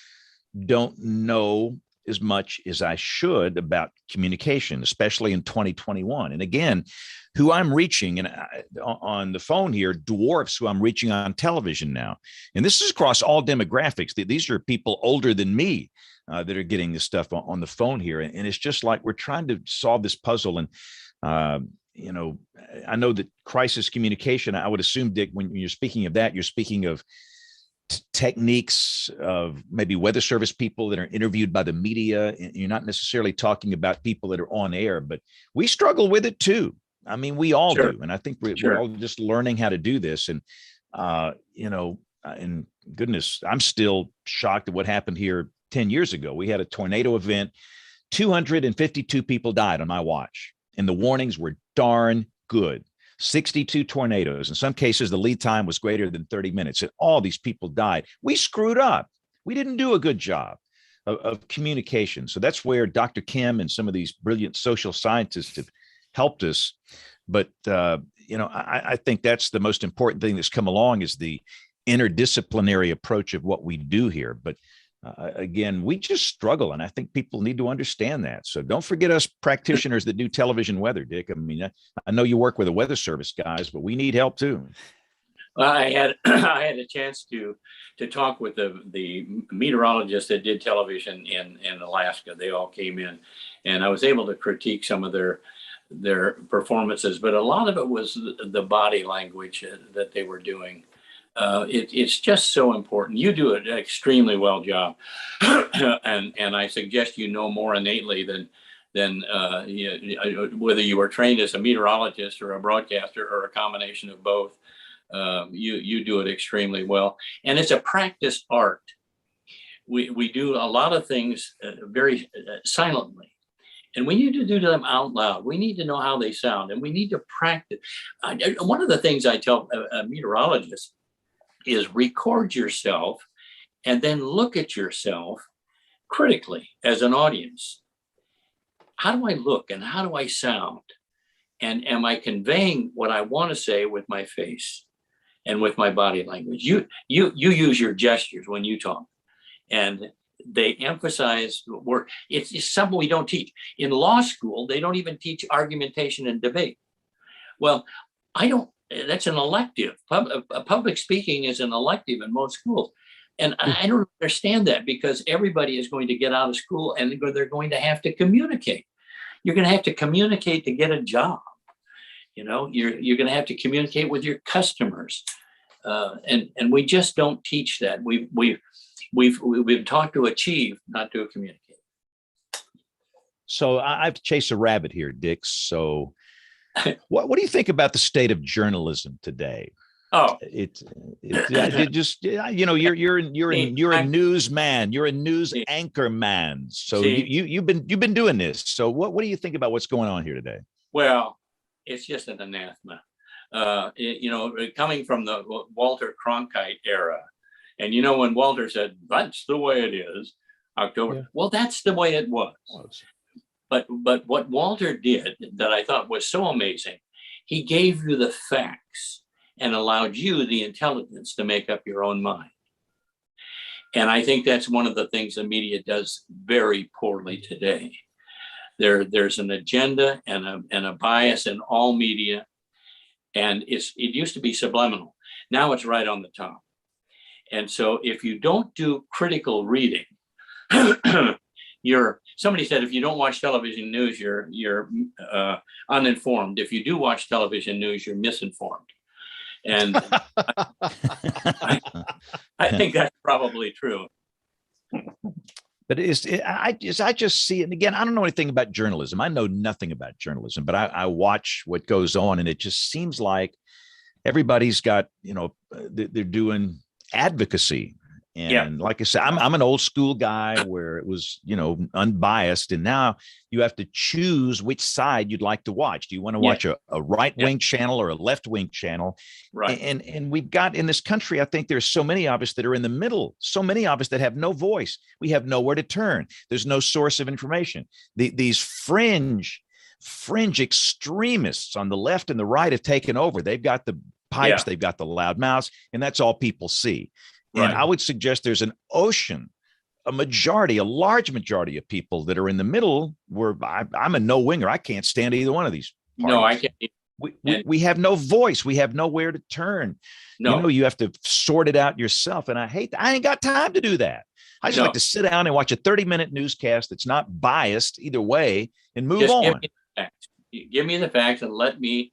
Speaker 1: don't know as much as I should about communication, especially in 2021. And again, who I'm reaching and on the phone here dwarfs who I'm reaching on television now. And this is across all demographics. These are people older than me that are getting this stuff on the phone here. And it's just like we're trying to solve this puzzle. And, I know that crisis communication, I would assume, Dick, when you're speaking of that, you're speaking of techniques of maybe weather service people that are interviewed by the media. And you're not necessarily talking about people that are on air, but we struggle with it too. I mean, we all do. And I think we're all just learning how to do this. And, and goodness, I'm still shocked at what happened here 10 years ago. We had a tornado event. 252 people died on my watch. And the warnings were darn good. 62 tornadoes. In some cases, the lead time was greater than 30 minutes, and all these people died. We screwed up. We didn't do a good job of communication. So that's where Dr. Kim and some of these brilliant social scientists have helped us. But, I think that's the most important thing that's come along is the interdisciplinary approach of what we do here. But again, we just struggle, and I think people need to understand that. So don't forget us practitioners that do television weather, Dick. I mean, I know you work with the weather service guys, but we need help too.
Speaker 3: Well, I had a chance to talk with the meteorologists that did television in Alaska. They all came in, and I was able to critique some of their performances, but a lot of it was the body language that they were doing. It's just so important. You do an extremely well job, and I suggest you know more innately than whether you were trained as a meteorologist or a broadcaster or a combination of both. You do it extremely well, and it's a practiced art. We do a lot of things very silently, and we need to do them out loud. We need to know how they sound, and we need to practice. One of the things I tell meteorologists is record yourself and then look at yourself critically as an audience. How do I look and how do I sound? And am I conveying what I want to say with my face and with my body language? You use your gestures when you talk, and they emphasize work. It's something we don't teach. In law school, they don't even teach argumentation and debate. Well, that's an elective. Public speaking is an elective in most schools. And I don't understand that, because everybody is going to get out of school and they're going to have to communicate. You're going to have to communicate to get a job. You're going to have to communicate with your customers. And we just don't teach that. We've been taught to achieve, not to communicate.
Speaker 1: So I've chased a rabbit here, Dick. So what do you think about the state of journalism today?
Speaker 3: Oh,
Speaker 1: you're a newsman, you're a news anchor man. So you've been doing this. So what do you think about what's going on here today?
Speaker 3: Well, it's just an anathema. Coming from the Walter Cronkite era, and when Walter said that's the way it is, October. Well, that's the way it was. But what Walter did that I thought was so amazing, he gave you the facts and allowed you the intelligence to make up your own mind. And I think that's one of the things the media does very poorly today. There's an agenda and a bias in all media, and it used to be subliminal. Now it's right on the top. And so if you don't do critical reading, somebody said, if you don't watch television news, you're uninformed. If you do watch television news, you're misinformed. And I think that's probably true.
Speaker 1: But I just see it. And again, I don't know anything about journalism. I know nothing about journalism, but I watch what goes on, and it just seems like everybody's got, they're doing advocacy. And like I said, I'm an old school guy where it was, unbiased. And now you have to choose which side you'd like to watch. Do you want to watch a right wing channel or a left wing channel?
Speaker 3: Right.
Speaker 1: And we've got in this country, I think there's so many of us that are in the middle, so many of us that have no voice. We have nowhere to turn. There's no source of information. These fringe extremists on the left and the right have taken over. They've got the pipes, they've got the loud mouths, and that's all people see. And I would suggest there's an ocean, a large majority of people that are in the middle where I'm a no-winger. I can't stand either one of these parties.
Speaker 3: No, I can't.
Speaker 1: We have no voice. We have nowhere to turn.
Speaker 3: No.
Speaker 1: You have to sort it out yourself. And I hate that. I ain't got time to do that. I just like to sit down and watch a 30-minute newscast that's not biased either way and move on.
Speaker 3: Give me the facts and let me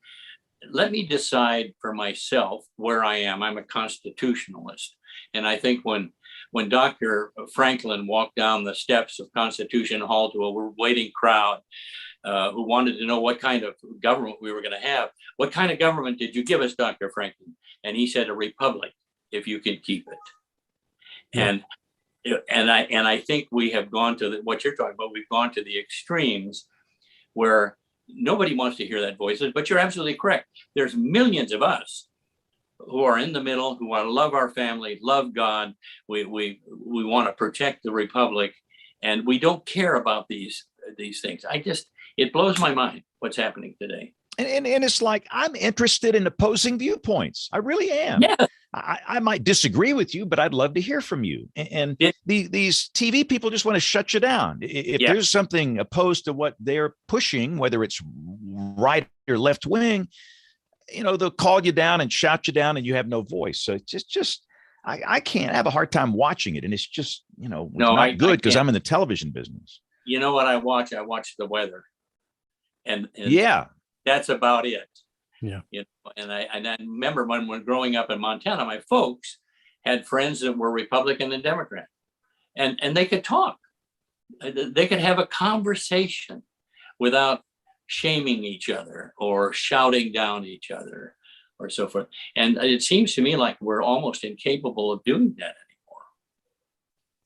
Speaker 3: decide for myself where I am. I'm a constitutionalist. And I think when Dr. Franklin walked down the steps of Constitution Hall to a waiting crowd who wanted to know what kind of government we were going to have, what kind of government did you give us, Dr. Franklin? And he said, a republic, if you can keep it. Yeah. And I think we have gone to what you're talking about. We've gone to the extremes where nobody wants to hear that voices, but you're absolutely correct. There's millions of us who are in the middle, who want to love our family, love God. We want to protect the republic, and we don't care about these things. It blows my mind what's happening today.
Speaker 1: And it's like, I'm interested in opposing viewpoints. I really am.
Speaker 3: Yeah.
Speaker 1: I might disagree with you, but I'd love to hear from you. And these TV people just want to shut you down. If there's something opposed to what they're pushing, whether it's right or left wing, they'll call you down and shout you down, and you have no voice. So it's just I can't have a hard time watching it. And it's just, not good because I'm in the television business.
Speaker 3: You know what I watch? I watch the weather. And that's about it.
Speaker 5: Yeah.
Speaker 3: And I remember when growing up in Montana, my folks had friends that were Republican and Democrat, and they could talk. They could have a conversation without shaming each other or shouting down each other or so forth. And it seems to me like we're almost incapable of doing that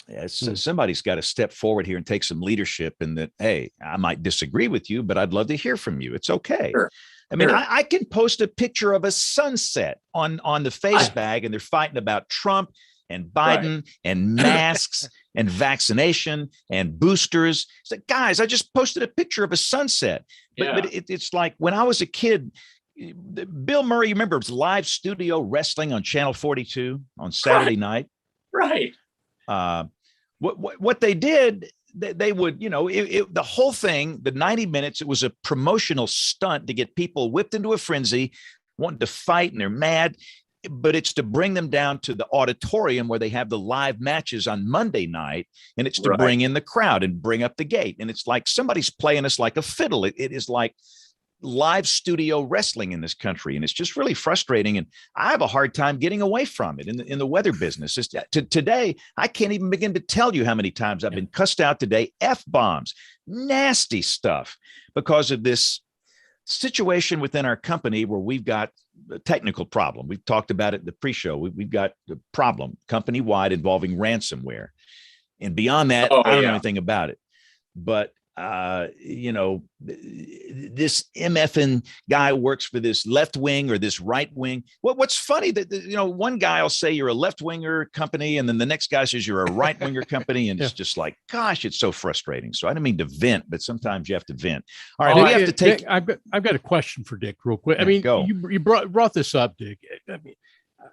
Speaker 3: anymore.
Speaker 1: Yeah, somebody's got to step forward here and take some leadership in that. Hey, I might disagree with you, but I'd love to hear from you. It's okay.
Speaker 3: Sure.
Speaker 1: I mean, I can post a picture of a sunset on the face bag, and they're fighting about Trump and Biden and masks and vaccination and boosters. It's like, guys, I just posted a picture of a sunset. But it's like when I was a kid, Bill Murray, you remember, it was live studio wrestling on Channel 42 on Saturday night.
Speaker 3: Right.
Speaker 1: What they did, they would, the whole thing, the 90 minutes, it was a promotional stunt to get people whipped into a frenzy, wanting to fight, and they're mad. But it's to bring them down to the auditorium where they have the live matches on Monday night. And it's to bring in the crowd and bring up the gate. And it's like somebody's playing us like a fiddle. It is like live studio wrestling in this country. And it's just really frustrating. And I have a hard time getting away from it in the weather business. Today, I can't even begin to tell you how many times I've been cussed out today. F-bombs, nasty stuff, because of this situation within our company where we've got a technical problem. We've talked about it in the pre-show. We've got a problem company-wide involving ransomware. And beyond that, I don't know anything about it. But this MFN guy works for this left wing or this right wing. What's funny that, one guy will say you're a left winger company, and then the next guy says you're a right winger company. And it's just like, gosh, it's so frustrating. So I don't mean to vent, but sometimes you have to vent. All right. We have to take.
Speaker 5: Dick, I've got a question for Dick real quick. I mean,
Speaker 1: go.
Speaker 5: You brought this up, Dick. I mean,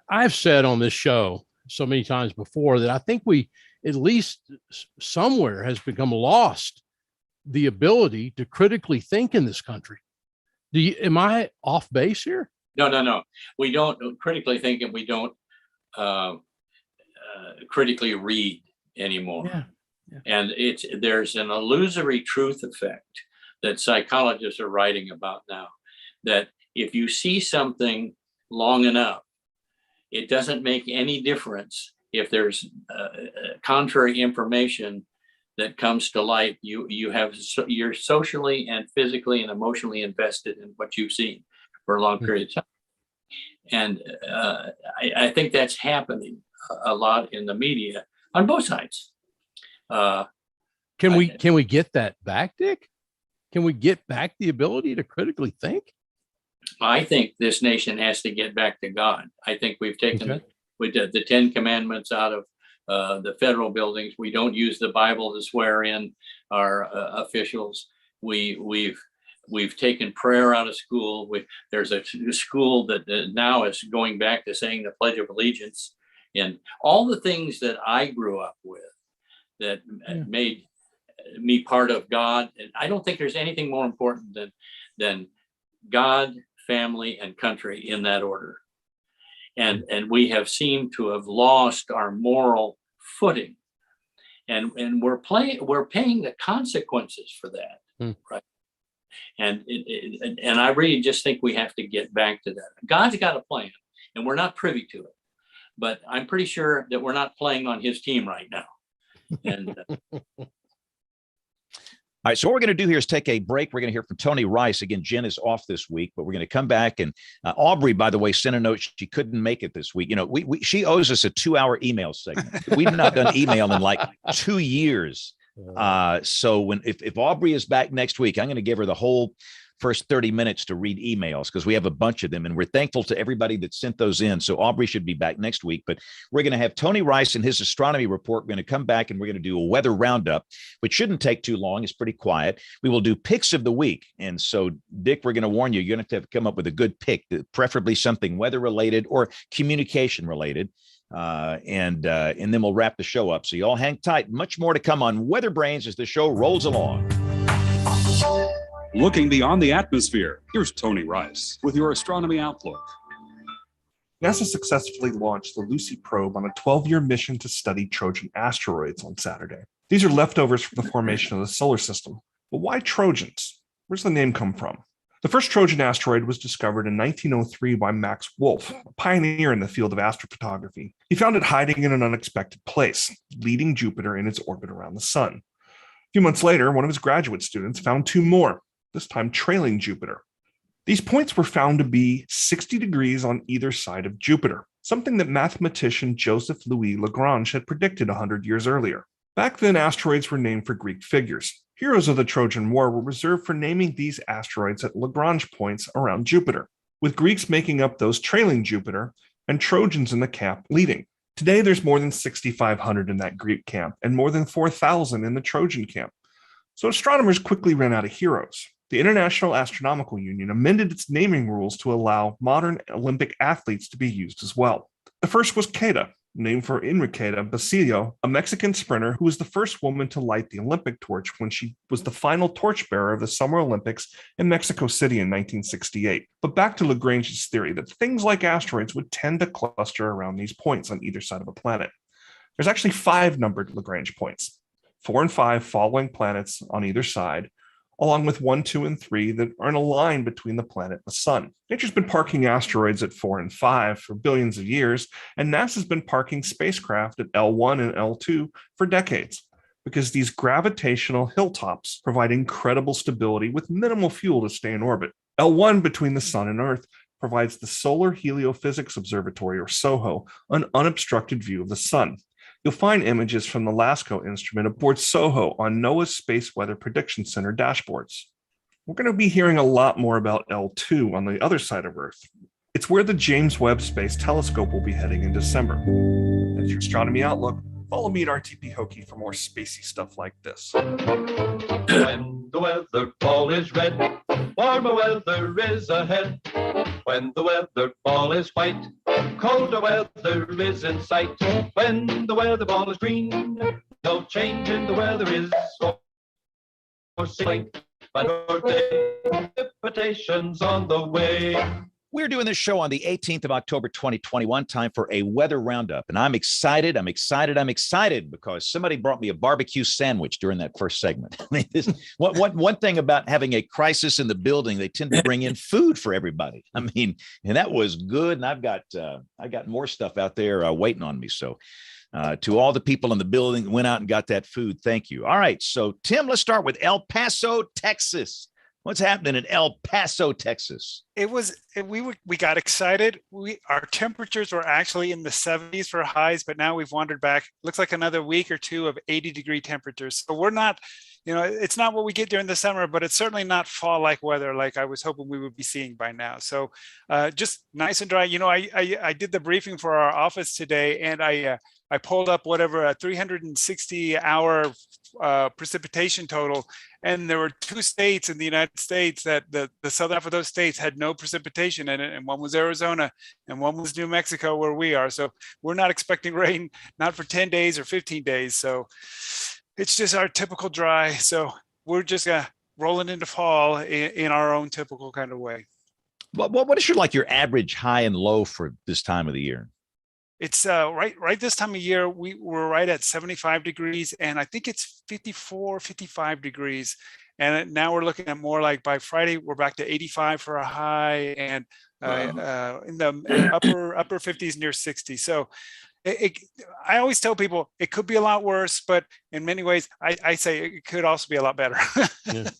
Speaker 5: I've said on this show so many times before that I think we, at least somewhere, has become lost the ability to critically think in this country. Am I off base here?
Speaker 3: No. We don't critically think, and we don't critically read anymore. Yeah. And there's an illusory truth effect that psychologists are writing about now, that if you see something long enough, it doesn't make any difference if there's contrary information that comes to light, you're socially and physically and emotionally invested in what you've seen for a long period of time. And I think that's happening a lot in the media on both sides.
Speaker 5: Can we get that back, Dick? Can we get back the ability to critically think?
Speaker 3: I think this nation has to get back to God. I think we've taken the 10 Commandments out of the federal buildings. We don't use the Bible to swear in our officials. We've taken prayer out of school. There's a school that now is going back to saying the Pledge of Allegiance, and all the things that I grew up with that made me part of God. And I don't think there's anything more important than God, family, and country in that order. And we have seemed to have lost our moral footing, and we're paying the consequences for that, right? And I really just think we have to get back to that. God's got a plan, and we're not privy to it, but I'm pretty sure that we're not playing on his team right now. And
Speaker 1: all right, so what we're going to do here is take a break. We're going to hear from Tony Rice. Again, Jen is off this week, but we're going to come back. And Aubrey, by the way, sent a note. She couldn't make it this week. You know, she owes us a 2-hour email segment. We've not done email in like 2 years. So if Aubrey is back next week, I'm going to give her the whole first 30 minutes to read emails because we have a bunch of them, and we're thankful to everybody that sent those in. So Aubrey should be back next week, but we're going to have Tony Rice and his astronomy report. We're going to come back and we're going to do a weather roundup, which shouldn't take too long. It's pretty quiet. We will do picks of the week. And so, Dick, we're going to warn you, you're going to have to come up with a good pick, preferably something weather related or communication related. And then we'll wrap the show up. So you all hang tight. Much more to come on WeatherBrains as the show rolls along.
Speaker 8: Looking beyond the atmosphere, here's Tony Rice with your Astronomy Outlook.
Speaker 9: NASA successfully launched the Lucy probe on a 12-year mission to study Trojan asteroids on Saturday. These are leftovers from the formation of the solar system. But why Trojans? Where's the name come from? The first Trojan asteroid was discovered in 1903 by Max Wolf, a pioneer in the field of astrophotography. He found it hiding in an unexpected place, leading Jupiter in its orbit around the sun. A few months later, one of his graduate students found 2 more, this time trailing Jupiter. These points were found to be 60 degrees on either side of Jupiter, something that mathematician Joseph Louis Lagrange had predicted 100 years earlier. Back then, asteroids were named for Greek figures. Heroes of the Trojan War were reserved for naming these asteroids at Lagrange points around Jupiter, with Greeks making up those trailing Jupiter and Trojans in the camp leading. Today, there's more than 6,500 in that Greek camp and more than 4,000 in the Trojan camp. So astronomers quickly ran out of heroes. The International Astronomical Union amended its naming rules to allow modern Olympic athletes to be used as well. The first was Queda, named for Enriqueta Basilio, a Mexican sprinter who was the first woman to light the Olympic torch when she was the final torchbearer of the Summer Olympics in Mexico City in 1968. But back to Lagrange's theory that things like asteroids would tend to cluster around these points on either side of a planet. There's actually 5 numbered Lagrange points, 4 and 5 following planets on either side, along with 1, 2, and 3 that are in a line between the planet and the sun. Nature's been parking asteroids at 4 and 5 for billions of years, and NASA's been parking spacecraft at L1 and L2 for decades, because these gravitational hilltops provide incredible stability with minimal fuel to stay in orbit. L1 between the sun and Earth provides the Solar Heliophysics Observatory, or SOHO, an unobstructed view of the sun. You'll find images from the LASCO instrument aboard SOHO on NOAA's Space Weather Prediction Center dashboards. We're going to be hearing a lot more about L2 on the other side of Earth. It's where the James Webb Space Telescope will be heading in December. That's your Astronomy Outlook. Follow me at RTP Hokie for more spacey stuff like this.
Speaker 10: When the weather ball is red, warmer weather is ahead. When the weather ball is white, colder weather is in sight. When the weather ball is green, no change in the weather is foreseen. But precipitation's on the way.
Speaker 1: We're doing this show on the 18th of October, 2021, time for a weather roundup. And I'm excited because somebody brought me a barbecue sandwich during that first segment. I mean, one thing about having a crisis in the building, they tend to bring in food for everybody. I mean, and that was good. And I got more stuff out there waiting on me. So to all the people in the building that went out and got that food, thank you. All right. So, Tim, let's start with El Paso, Texas. What's happening in El Paso, Texas?
Speaker 4: We got excited. Our temperatures were actually in the 70s for highs, but now we've wandered back. Looks like another week or two of 80-degree temperatures. So we're not, it's not what we get during the summer, but it's certainly not fall-like weather like I was hoping we would be seeing by now. So just nice and dry. I did the briefing for our office today, and I pulled up whatever a 360-hour precipitation total, and there were 2 states in the United States that the southern half of those states had no precipitation in it, and one was Arizona and one was New Mexico, where we are. So we're not expecting rain, not for 10 days or 15 days. So it's just our typical dry. So we're just rolling into fall in our own typical kind of way.
Speaker 1: What is your average high and low for this time of the year?
Speaker 4: It's right this time of year, we're right at 75 degrees, and I think it's 54, 55 degrees. And now we're looking at more like by Friday, we're back to 85 for a high, and in the upper 50s, near 60. So I always tell people it could be a lot worse, but in many ways, I say it could also be a lot better.
Speaker 1: Yeah.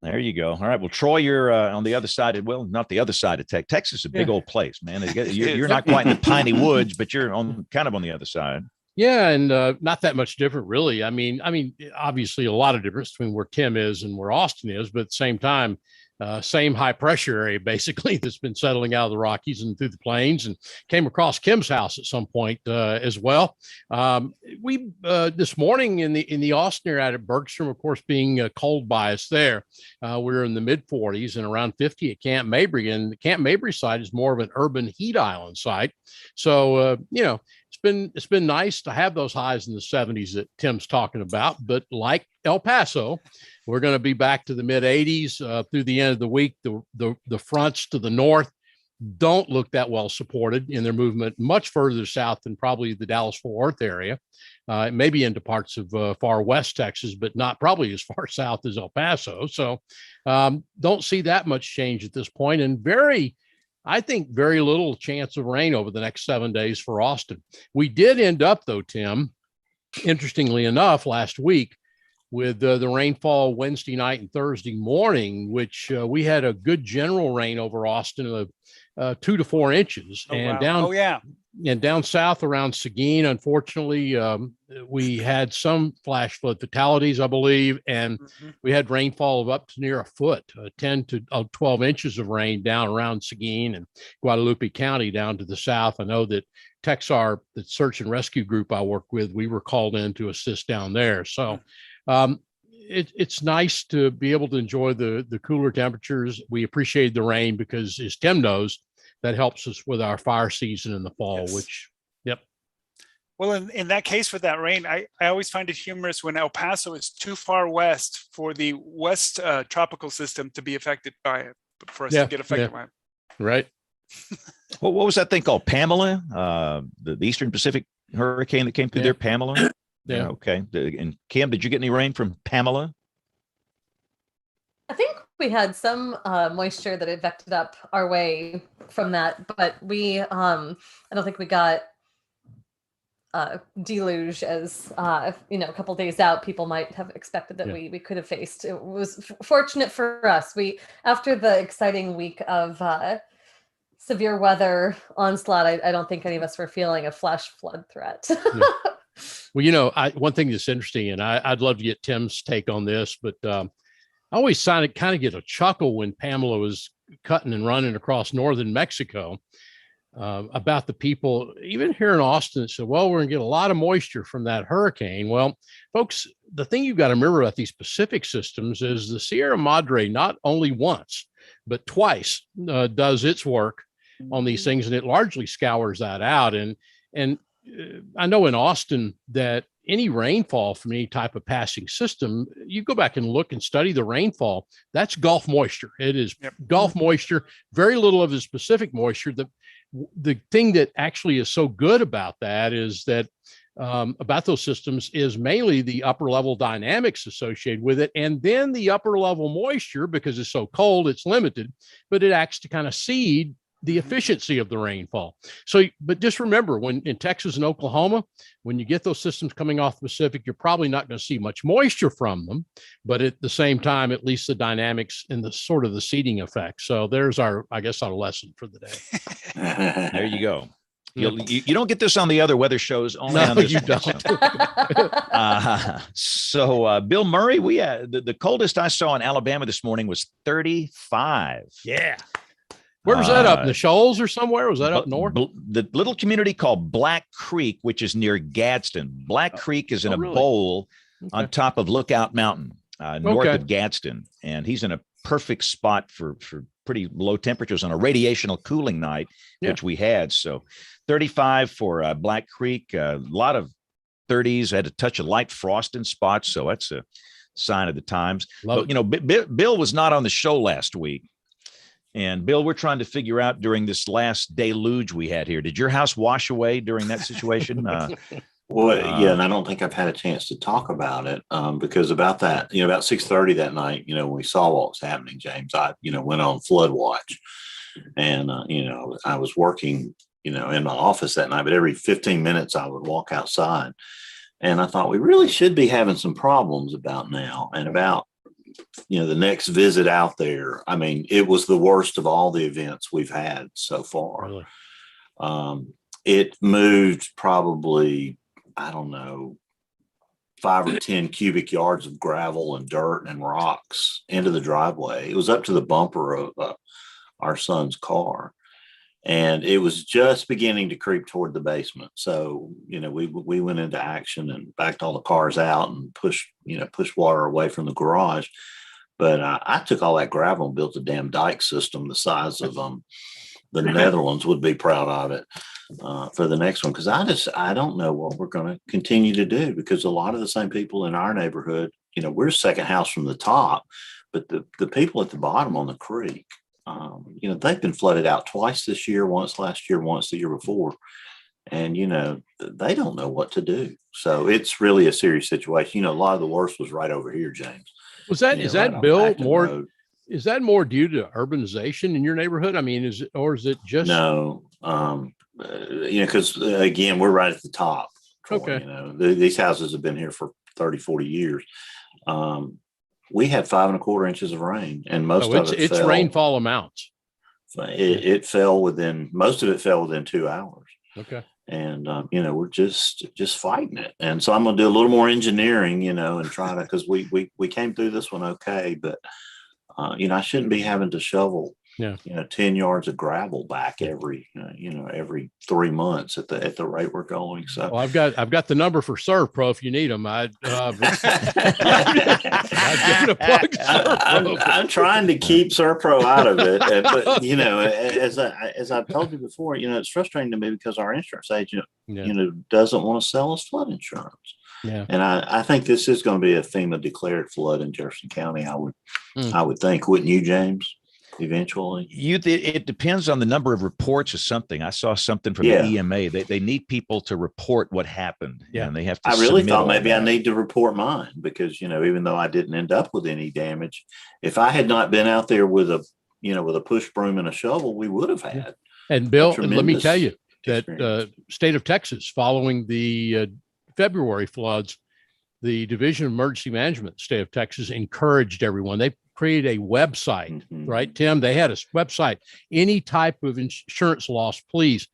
Speaker 1: There you go. All right. Well, Troy, you're on the other side of, not the other side of Texas. Texas is a big old place, man. You're not quite in the piney woods, but you're kind of on the other side.
Speaker 5: Yeah, and not that much different, really. I mean, obviously a lot of difference between where Tim is and where Austin is, but at the same time, same high pressure area basically that's been settling out of the Rockies and through the plains, and came across Kim's house at some point as well. We this morning in the Austin area at Bergstrom, of course, being cold by us there, we're in the mid 40s and around 50 at Camp Mabry, and the Camp Mabry site is more of an urban heat island site. So it's been nice to have those highs in the 70s that Tim's talking about, but like El Paso, we're going to be back to the mid 80s through the end of the week. The fronts to the north don't look that well supported in their movement much further south than probably the Dallas-Fort Worth area, maybe into parts of far west Texas, but not probably as far south as El Paso. So don't see that much change at this point, and I think very little chance of rain over the next 7 days for Austin. We did end up, though, Tim, interestingly enough, last week with the rainfall Wednesday night and Thursday morning, which we had a good general rain over Austin of 2 to 4 inches. And down south around Seguin, unfortunately, we had some flash flood fatalities, I believe, and we had rainfall of up to near a foot, 10 to 12 inches of rain down around Seguin and Guadalupe County down to the south. I know that Texar, the search and rescue group I work with, we were called in to assist down there. So it's nice to be able to enjoy the cooler temperatures. We appreciate the rain because, as Tim knows, that helps us with our fire season in the fall, which, yep.
Speaker 4: Well, in that case, with that rain, I always find it humorous when El Paso is too far west for the west tropical system to be affected by it, for us to get affected by it.
Speaker 5: Right.
Speaker 1: Well, what was that thing called? Pamela, the Eastern Pacific hurricane that came through there, Pamela?
Speaker 5: Yeah.
Speaker 1: Okay. And Kim, did you get any rain from Pamela?
Speaker 7: I think we had some moisture that had vected up our way from that, but I don't think we got deluge as a couple days out people might have expected that we could have faced. It was fortunate for us. After the exciting week of severe weather onslaught, I don't think any of us were feeling a flash flood threat.
Speaker 5: Well, one thing that's interesting, and I'd love to get Tim's take on this, but I always kind of get a chuckle when Pamela was cutting and running across northern Mexico about the people, even here in Austin, that said, well, we're going to get a lot of moisture from that hurricane. Well, folks, the thing you've got to remember about these Pacific systems is the Sierra Madre not only once, but twice does its work on these things, and it largely scours that out. And I know in Austin that any rainfall from any type of passing system, you go back and look and study the rainfall. That's Gulf moisture. It is Gulf moisture, very little of the specific moisture. The thing that actually is so good about that is that about those systems is mainly the upper level dynamics associated with it. And then the upper level moisture, because it's so cold, it's limited, but it acts to kind of seed the efficiency of the rainfall. So, but just remember, when in Texas and Oklahoma, when you get those systems coming off the Pacific, you're probably not going to see much moisture from them, but at the same time, at least the dynamics and the sort of the seeding effect. So there's our lesson for the day.
Speaker 1: There you go. You don't get this on the other weather shows. Only on this
Speaker 5: you
Speaker 1: one,
Speaker 5: don't.
Speaker 1: So Bill Murray, we the coldest I saw in Alabama this morning was 35.
Speaker 5: Yeah. Where was that, up in the Shoals or somewhere? Was that up north?
Speaker 1: The little community called Black Creek, which is near Gadsden. Black Creek is in a bowl on top of Lookout Mountain, north of Gadsden. And he's in a perfect spot for pretty low temperatures on a radiational cooling night, which we had. So 35 for Black Creek, a lot of 30s, had a touch of light frost in spots. So that's a sign of the times. But, Bill was not on the show last week. And Bill, we're trying to figure out during this last deluge we had here, did your house wash away during that situation?
Speaker 2: Well, yeah, and I don't think I've had a chance to talk about it because about that, about 6:30 that night, when we saw what was happening, James, I, went on flood watch, and I was working, in my office that night, but every 15 minutes I would walk outside, and I thought we really should be having some problems about now and about the next visit out there. I mean, it was the worst of all the events we've had so far. Really? It moved probably, I don't know, 5 or 10 cubic yards of gravel and dirt and rocks into the driveway. It was up to the bumper of our son's car. And it was just beginning to creep toward the basement. So, we went into action and backed all the cars out and pushed water away from the garage. But I took all that gravel and built a damn dike system the size of the Netherlands would be proud of it for the next one. Because I don't know what we're going to continue to do, because a lot of the same people in our neighborhood, we're second house from the top, but the people at the bottom on the creek, they've been flooded out twice this year, once last year, once the year before. And, they don't know what to do. So it's really a serious situation. A lot of the worst was right over here, James.
Speaker 5: Is that Bill more? Is that more due to urbanization in your neighborhood? I mean, is it just?
Speaker 2: No, because again, we're right at the top. Troy,
Speaker 5: okay.
Speaker 2: These houses have been here for 30, 40 years. We had 5 1/4 inches of rain, and most of it
Speaker 5: it's
Speaker 2: fell.
Speaker 5: Rainfall amounts.
Speaker 2: It fell most of it fell within 2 hours.
Speaker 5: Okay.
Speaker 2: And, we're just fighting it. And so I'm going to do a little more engineering, and try to, because we came through this one okay, but, I shouldn't be having to shovel, 10 yards of gravel back every 3 months at the rate we're going. So
Speaker 5: I've got the number for ServPro if you need them. I'd give it a plug.
Speaker 2: I'm trying to keep ServPro out of it, but as I've told you before, it's frustrating to me because our insurance agent, doesn't want to sell us flood insurance.
Speaker 5: Yeah.
Speaker 2: And I think this is going to be a FEMA declared flood in Jefferson County. I would think, wouldn't you, James? Eventually,
Speaker 1: it depends on the number of reports or something. I saw something from the EMA. They need people to report what happened.
Speaker 5: Yeah,
Speaker 1: and they have to.
Speaker 2: I really thought maybe I need to report mine because even though I didn't end up with any damage, if I had not been out there with a push broom and a shovel, we would have had.
Speaker 5: And Bill, let me tell you that state of Texas, following the February floods, the Division of Emergency Management, state of Texas, encouraged everyone. They created a website, right, Tim? They had a website. Any type of insurance loss, please.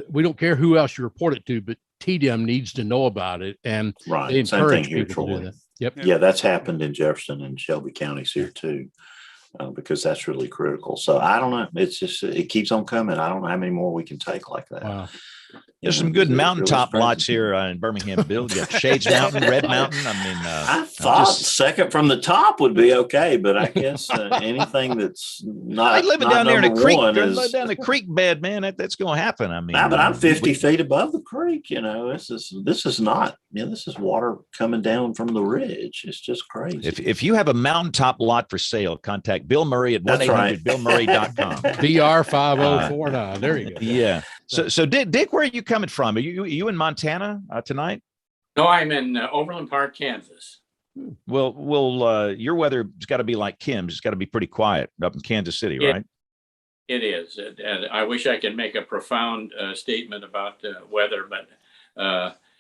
Speaker 5: We don't care who else you report it to, but TDM needs to know about it. And they encourage people to do that. Yep.
Speaker 2: Yeah, that's happened in Jefferson and Shelby counties here too, because that's really critical. So I don't know. It's just, it keeps on coming. I don't know how many more we can take like that.
Speaker 5: Wow.
Speaker 1: There's some good mountaintop lots here in Birmingham, Bill. You got Shades Mountain, Red Mountain. I mean,
Speaker 2: I thought second from the top would be okay, but I guess anything that's not.
Speaker 1: I living
Speaker 2: not
Speaker 1: down there in a creek,
Speaker 2: is,
Speaker 1: down the creek bed, man. That's going to happen. I mean,
Speaker 2: but I'm 50 feet above the creek. You know, this is not. This is water coming down from the ridge. It's just crazy.
Speaker 1: If you have a mountaintop lot for sale, contact Bill Murray at 1-800-BillMurray.com.
Speaker 5: BR5049. There you go.
Speaker 1: Yeah. So Dick, where are you coming from? Are you in Montana tonight?
Speaker 3: No, I'm in Overland Park, Kansas.
Speaker 1: Well, your weather's got to be like Kim's. It's got to be pretty quiet up in Kansas City, right?
Speaker 3: It is. And I wish I could make a profound statement about weather, but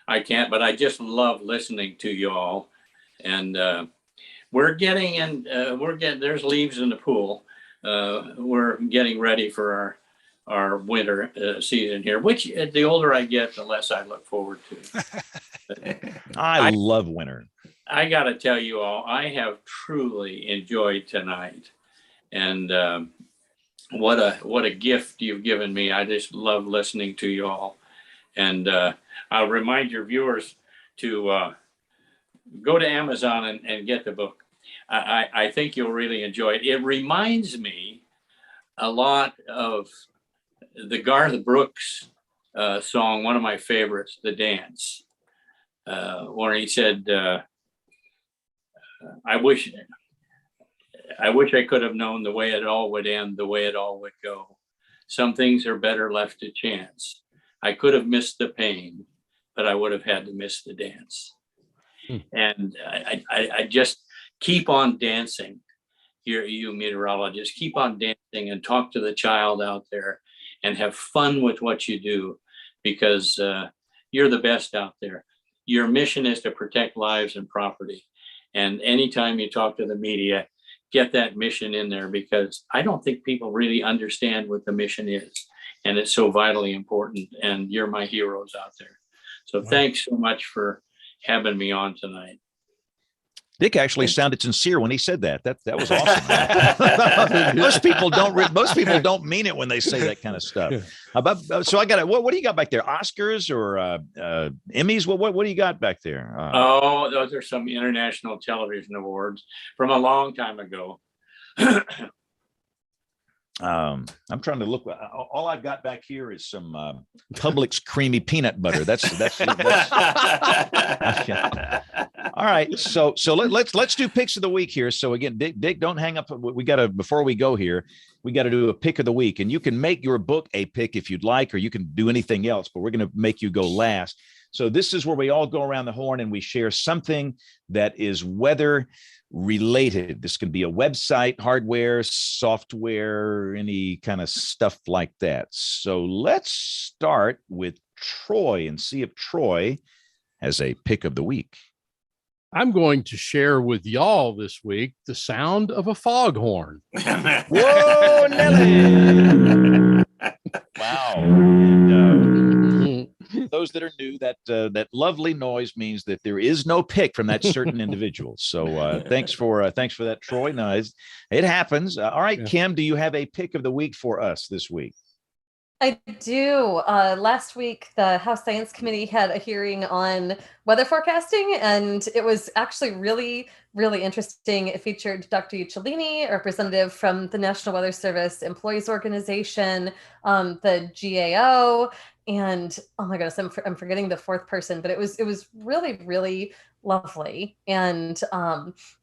Speaker 3: I can't. But I just love listening to you all. And we're getting there's leaves in the pool. We're getting ready for our winter season here, which the older I get, the less I look forward to.
Speaker 1: I love winter.
Speaker 3: I got to tell you all, I have truly enjoyed tonight, and what a gift you've given me. I just love listening to you all, and I'll remind your viewers to go to Amazon and get the book. I think you'll really enjoy it. It reminds me a lot of the Garth Brooks song, one of my favorites, "The Dance," where he said, I wish I could have known the way it all would end, the way it all would go. Some things are better left to chance. I could have missed the pain, but I would have had to miss the dance." And I just keep on dancing. You meteorologists, keep on dancing and talk to the child out there and have fun with what you do, because you're the best out there. Your mission is to protect lives and property. And anytime you talk to the media, get that mission in there, because I don't think people really understand what the mission is. And it's so vitally important. And you're my heroes out there. So thanks so much for having me on tonight.
Speaker 1: Dick actually sounded sincere when he said that. That was awesome. Most people don't mean it when they say that kind of stuff. So I got it. What do you got back there? Oscars or Emmys? What do you got back there?
Speaker 3: Those are some international television awards from a long time ago.
Speaker 1: I'm trying to look. All I've got back here is some Publix creamy peanut butter. That's all right. So let's do picks of the week here. So again, Dick, don't hang up. We got to, before we go here, we got to do a pick of the week, and you can make your book a pick if you'd like, or you can do anything else, but we're going to make you go last. So this is where we all go around the horn and we share something that is weather related. This can be a website, hardware, software, any kind of stuff like that. So let's start with Troy and see if Troy has a pick of the week.
Speaker 5: I'm going to share with y'all this week the sound of a foghorn.
Speaker 1: Whoa, Nelly! Wow. And, those that are new, that lovely noise means that there is no pick from that certain individual. So thanks for that, Troy. No, it happens. All right, Kim, do you have a pick of the week for us this week?
Speaker 7: I do. Last week, the House Science Committee had a hearing on weather forecasting, and it was actually really, really interesting. It featured Dr. Uccellini, a representative from the National Weather Service Employees Organization, the GAO, and oh my goodness, I'm forgetting the fourth person, but it was really, really lovely. And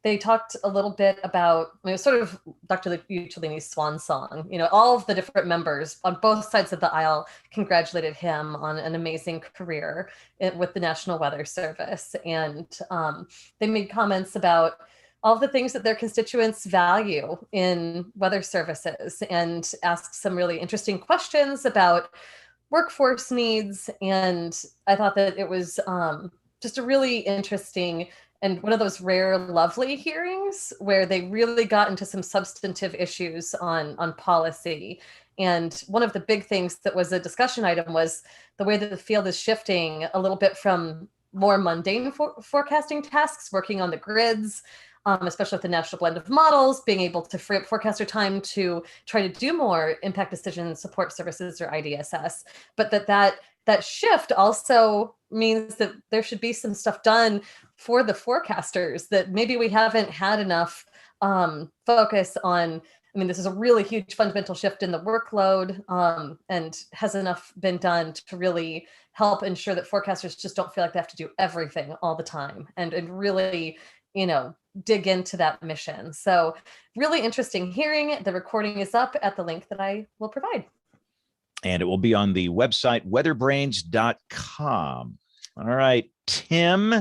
Speaker 7: they talked a little bit about, it was sort of Dr. Uccellini's swan song. You know, all of the different members on both sides of the aisle congratulated him on an amazing career with the National Weather Service. And they made comments about all of the things that their constituents value in weather services, and asked some really interesting questions about workforce needs. And I thought that it was just a really interesting and one of those rare, lovely hearings where they really got into some substantive issues on policy. And one of the big things that was a discussion item was the way that the field is shifting a little bit from more mundane forecasting tasks, working on the grids, especially with the national blend of models, being able to free up forecaster time to try to do more impact decision support services or IDSS, but that that shift also means that there should be some stuff done for the forecasters that maybe we haven't had enough focus on. I mean, this is a really huge fundamental shift in the workload, and has enough been done to really help ensure that forecasters just don't feel like they have to do everything all the time, and really, dig into that mission. So really interesting hearing. The recording is up at the link that I will provide.
Speaker 1: And it will be on the website, weatherbrains.com. All right, Tim,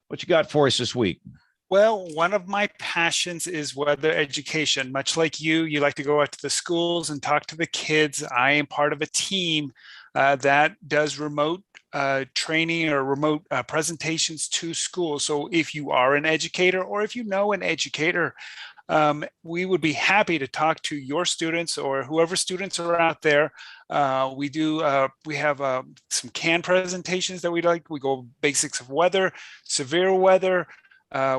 Speaker 1: what you got for us this week?
Speaker 4: Well, one of my passions is weather education. Much like you like to go out to the schools and talk to the kids. I am part of a team that does remote training or remote presentations to schools. So if you are an educator, or if you know an educator, we would be happy to talk to your students or whoever students are out there. We have some canned presentations that we like. We go basics of weather, severe weather.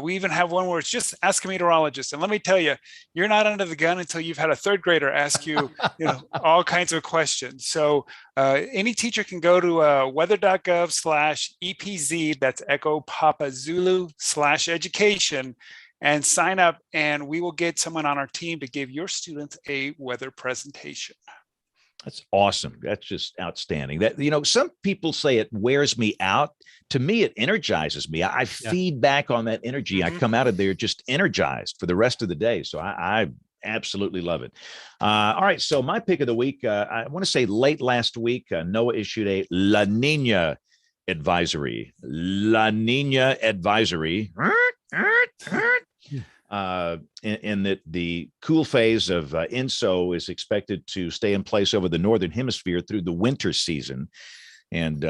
Speaker 4: We even have one where it's just ask a meteorologist. And let me tell you, you're not under the gun until you've had a third grader ask you, all kinds of questions. So any teacher can go to weather.gov/EPZ, that's Echo Papa Zulu /education, and sign up, and we will get someone on our team to give your students a weather presentation.
Speaker 1: That's awesome. That's just outstanding. That, some people say it wears me out. To me, it energizes me. I feed back on that energy. I come out of there just energized for the rest of the day. So I absolutely love it. All right. So my pick of the week, I want to say late last week, NOAA issued a La Nina advisory. La Nina advisory. In that the cool phase of ENSO is expected to stay in place over the northern hemisphere through the winter season, and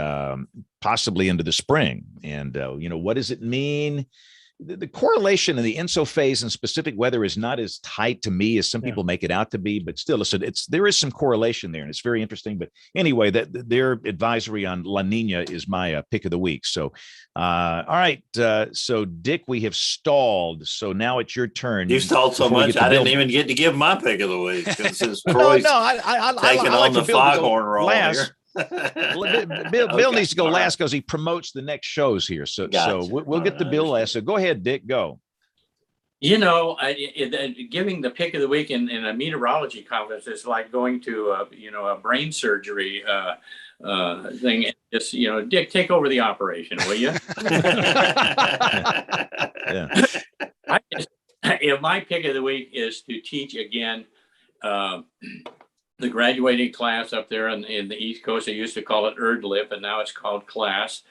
Speaker 1: possibly into the spring. And what does it mean? The correlation in the ENSO phase and specific weather is not as tight to me as some people make it out to be, but still, there is some correlation there, and it's very interesting. But anyway, their advisory on La Nina is my pick of the week. So, all right. So, Dick, we have stalled. So now it's your turn.
Speaker 2: You stalled so much, I didn't even get to give my pick of the week. Since Troy's taking on the foghorn role here.
Speaker 1: Bill needs to go last because he promotes the next shows here. So we'll get to Bill last. So go ahead, Dick, go.
Speaker 3: Giving the pick of the week in a meteorology conference is like going to a brain surgery thing. Just Dick, take over the operation, will you? My pick of the week is to teach again. The graduating class up there in the East Coast, they used to call it ERDLIP, and now it's called class.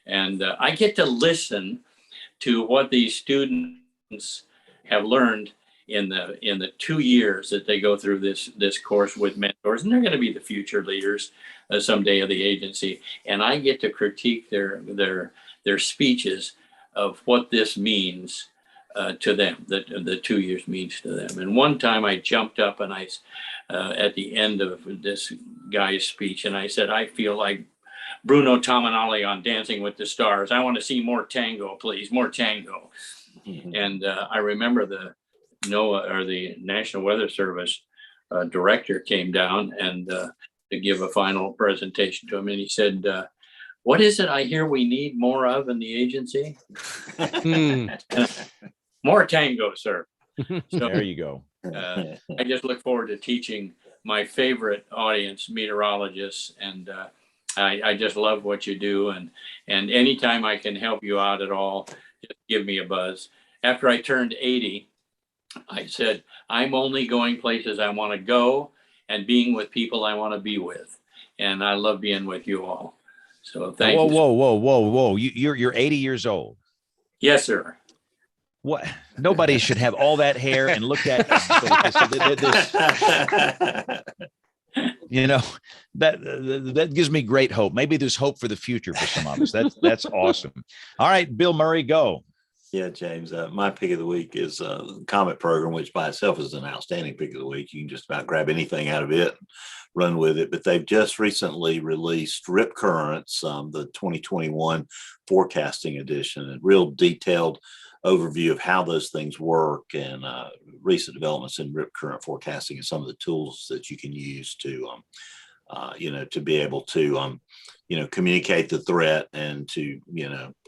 Speaker 3: And I get to listen to what these students have learned in the 2 years that they go through this course with mentors, and they're going to be the future leaders someday of the agency. And I get to critique their speeches of what this means to them, that the 2 years means to them. And one time I jumped up and I at the end of this guy's speech, and I said, I feel like Bruno Tominelli on Dancing with the Stars. I want to see more tango, please, more tango. And I remember the NOAA, or the National Weather Service director, came down and to give a final presentation to him, and he said, what is it I hear we need more of in the agency? More tango, sir. So,
Speaker 1: there you go.
Speaker 3: I just look forward to teaching my favorite audience, meteorologists, and I just love what you do. And anytime I can help you out at all, just give me a buzz. After I turned 80, I said, I'm only going places I want to go and being with people I want to be with. And I love being with you all. So thank you.
Speaker 1: Whoa. You're 80 years old.
Speaker 3: Yes, sir.
Speaker 1: What? Nobody should have all that hair and look at that gives me great hope. Maybe there's hope for the future for some of us. That's awesome. All right, Bill Murray, go.
Speaker 2: Yeah, James, my pick of the week is the Comet program, which by itself is an outstanding pick of the week. You can just about grab anything out of it, run with it. But they've just recently released Rip Currents, the 2021 forecasting edition, a real detailed overview of how those things work, and recent developments in rip current forecasting and some of the tools that you can use to, to be able to communicate the threat and to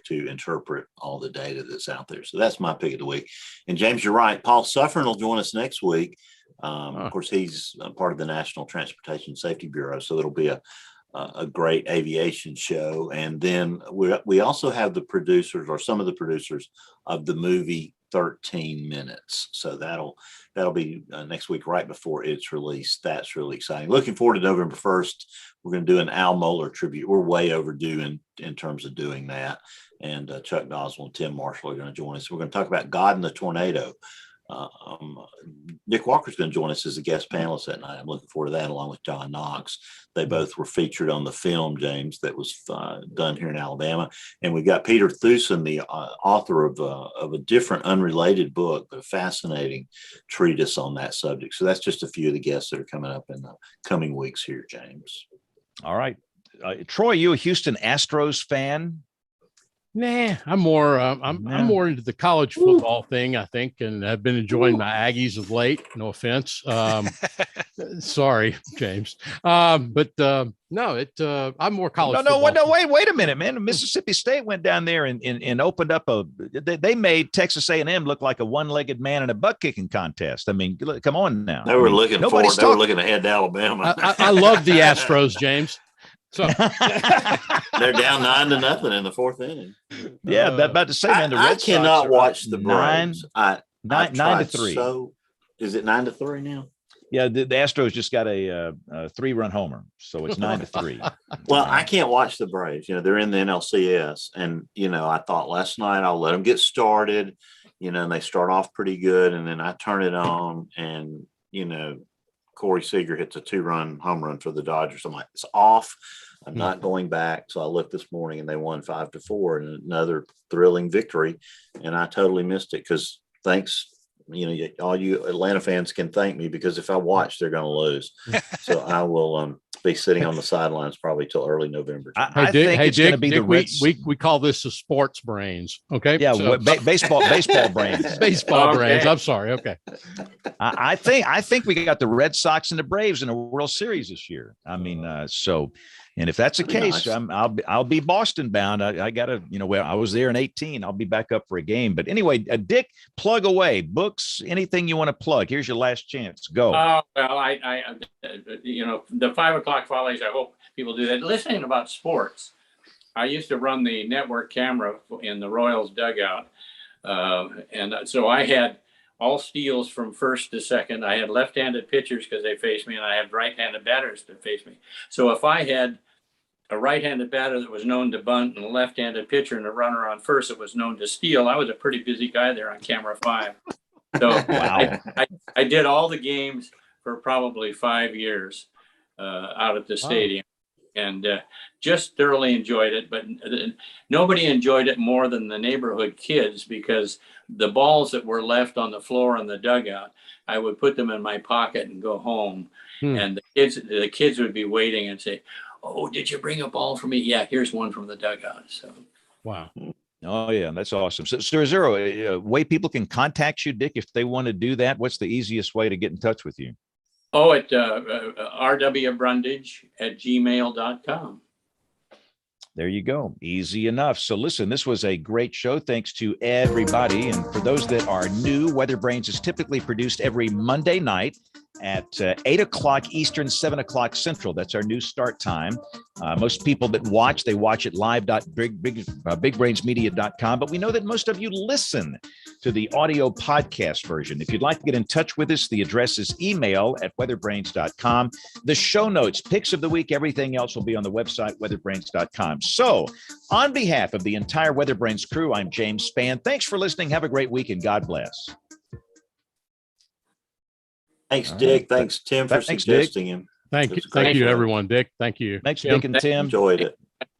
Speaker 2: interpret all the data that's out there. So that's my pick of the week. And James, you're right. Paul Suffern will join us next week. Of course, he's part of the National Transportation Safety Bureau, so it'll be a great aviation show. And then we also have the producers, or some of the producers, of the movie 13 Minutes. So that'll be next week, right before it's released. That's really exciting. Looking forward to November 1st. We're going to do an Al Mohler tribute. We're way overdue in terms of doing that. And Chuck Doswell and Tim Marshall are going to join us. We're going to talk about God and the Tornado. Dick Walker's going to join us as a guest panelist that night. I'm looking forward to that, along with John Knox. They both were featured on the film, James, that was done here in Alabama. And we've got Peter Thusen, the author of a different, unrelated book, but a fascinating treatise on that subject. So that's just a few of the guests that are coming up in the coming weeks here, James.
Speaker 1: All right. Troy, you a Houston Astros fan?
Speaker 5: Nah, I'm more into the college football thing, I think, and I've been enjoying my Aggies of late. No offense. Sorry, James. But I'm more college.
Speaker 1: Wait a minute, man. Mississippi State went down there and opened up they made Texas A&M look like a one-legged man in a butt kicking contest. I mean, come on now.
Speaker 2: They were looking ahead to Alabama.
Speaker 5: I love the Astros, James. So
Speaker 2: they're down 9-0 in the fourth inning.
Speaker 1: Yeah, about to say, man. The Red Sox
Speaker 2: cannot watch the Braves.
Speaker 1: 9-3.
Speaker 2: So, is it 9-3 now?
Speaker 1: Yeah, the Astros just got a 3-run homer, so it's 9-3.
Speaker 2: Well, I can't watch the Braves. They're in the NLCS, and I thought last night I'll let them get started. And they start off pretty good, and then I turn it on, and Corey Seager hits a 2-run home run for the Dodgers. I'm like, it's off. I'm not going back. So I looked this morning and they won 5-4, and another thrilling victory. And I totally missed it because thanks, all you Atlanta fans can thank me, because if I watch, they're going to lose. So I will be sitting on the sidelines probably till early November.
Speaker 1: I think it's going to be
Speaker 5: Dick,
Speaker 1: the Reds.
Speaker 5: We call this the sports brains. Okay.
Speaker 1: Yeah. So, baseball brains.
Speaker 5: Baseball brains. I'm sorry. Okay.
Speaker 1: I think we got the Red Sox and the Braves in a World Series this year. I mean, and if that's the case, nice. I'll be Boston bound. I got to, I was there in 2018. I'll be back up for a game. But anyway, Dick, plug away. Books, anything you want to plug. Here's your last chance. Go.
Speaker 3: Well, the 5 o'clock volleys, I hope people do that. Listening about sports, I used to run the network camera in the Royals dugout. And so I had all steals from first to second. I had left-handed pitchers because they faced me, and I had right-handed batters that faced me. So if I had a right-handed batter that was known to bunt and a left-handed pitcher and a runner on first that was known to steal, I was a pretty busy guy there on camera 5. So wow. I did all the games for probably 5 years out at the stadium, and just thoroughly enjoyed it. But nobody enjoyed it more than the neighborhood kids, because the balls that were left on the floor in the dugout, I would put them in my pocket and go home. And the kids would be waiting and say, "Oh, did you bring a ball for me?" "Yeah, here's one from the dugout." So,
Speaker 5: wow.
Speaker 1: Oh yeah, that's awesome. So is there a way people can contact you, Dick, if they want to do that? What's the easiest way to get in touch with you?
Speaker 3: Oh, at rwbrundage@gmail.com.
Speaker 1: There you go. Easy enough. So listen, this was a great show. Thanks to everybody. And for those that are new, WeatherBrains is typically produced every Monday night at 8 o'clock Eastern, 7 o'clock Central. That's our new start time. Most people that watch, they watch at live.bigbrainsmedia.com. But we know that most of you listen to the audio podcast version. If you'd like to get in touch with us, the address is email@weatherbrains.com. The show notes, picks of the week, everything else will be on the website, weatherbrains.com. So on behalf of the entire WeatherBrains crew, I'm James Spann. Thanks for listening. Have a great week and God bless.
Speaker 2: Thanks, Dick. Thanks, Tim, for suggesting him.
Speaker 5: Thank you, everyone. Dick, thank you.
Speaker 1: Thanks, Dick and Tim.
Speaker 2: Enjoyed it.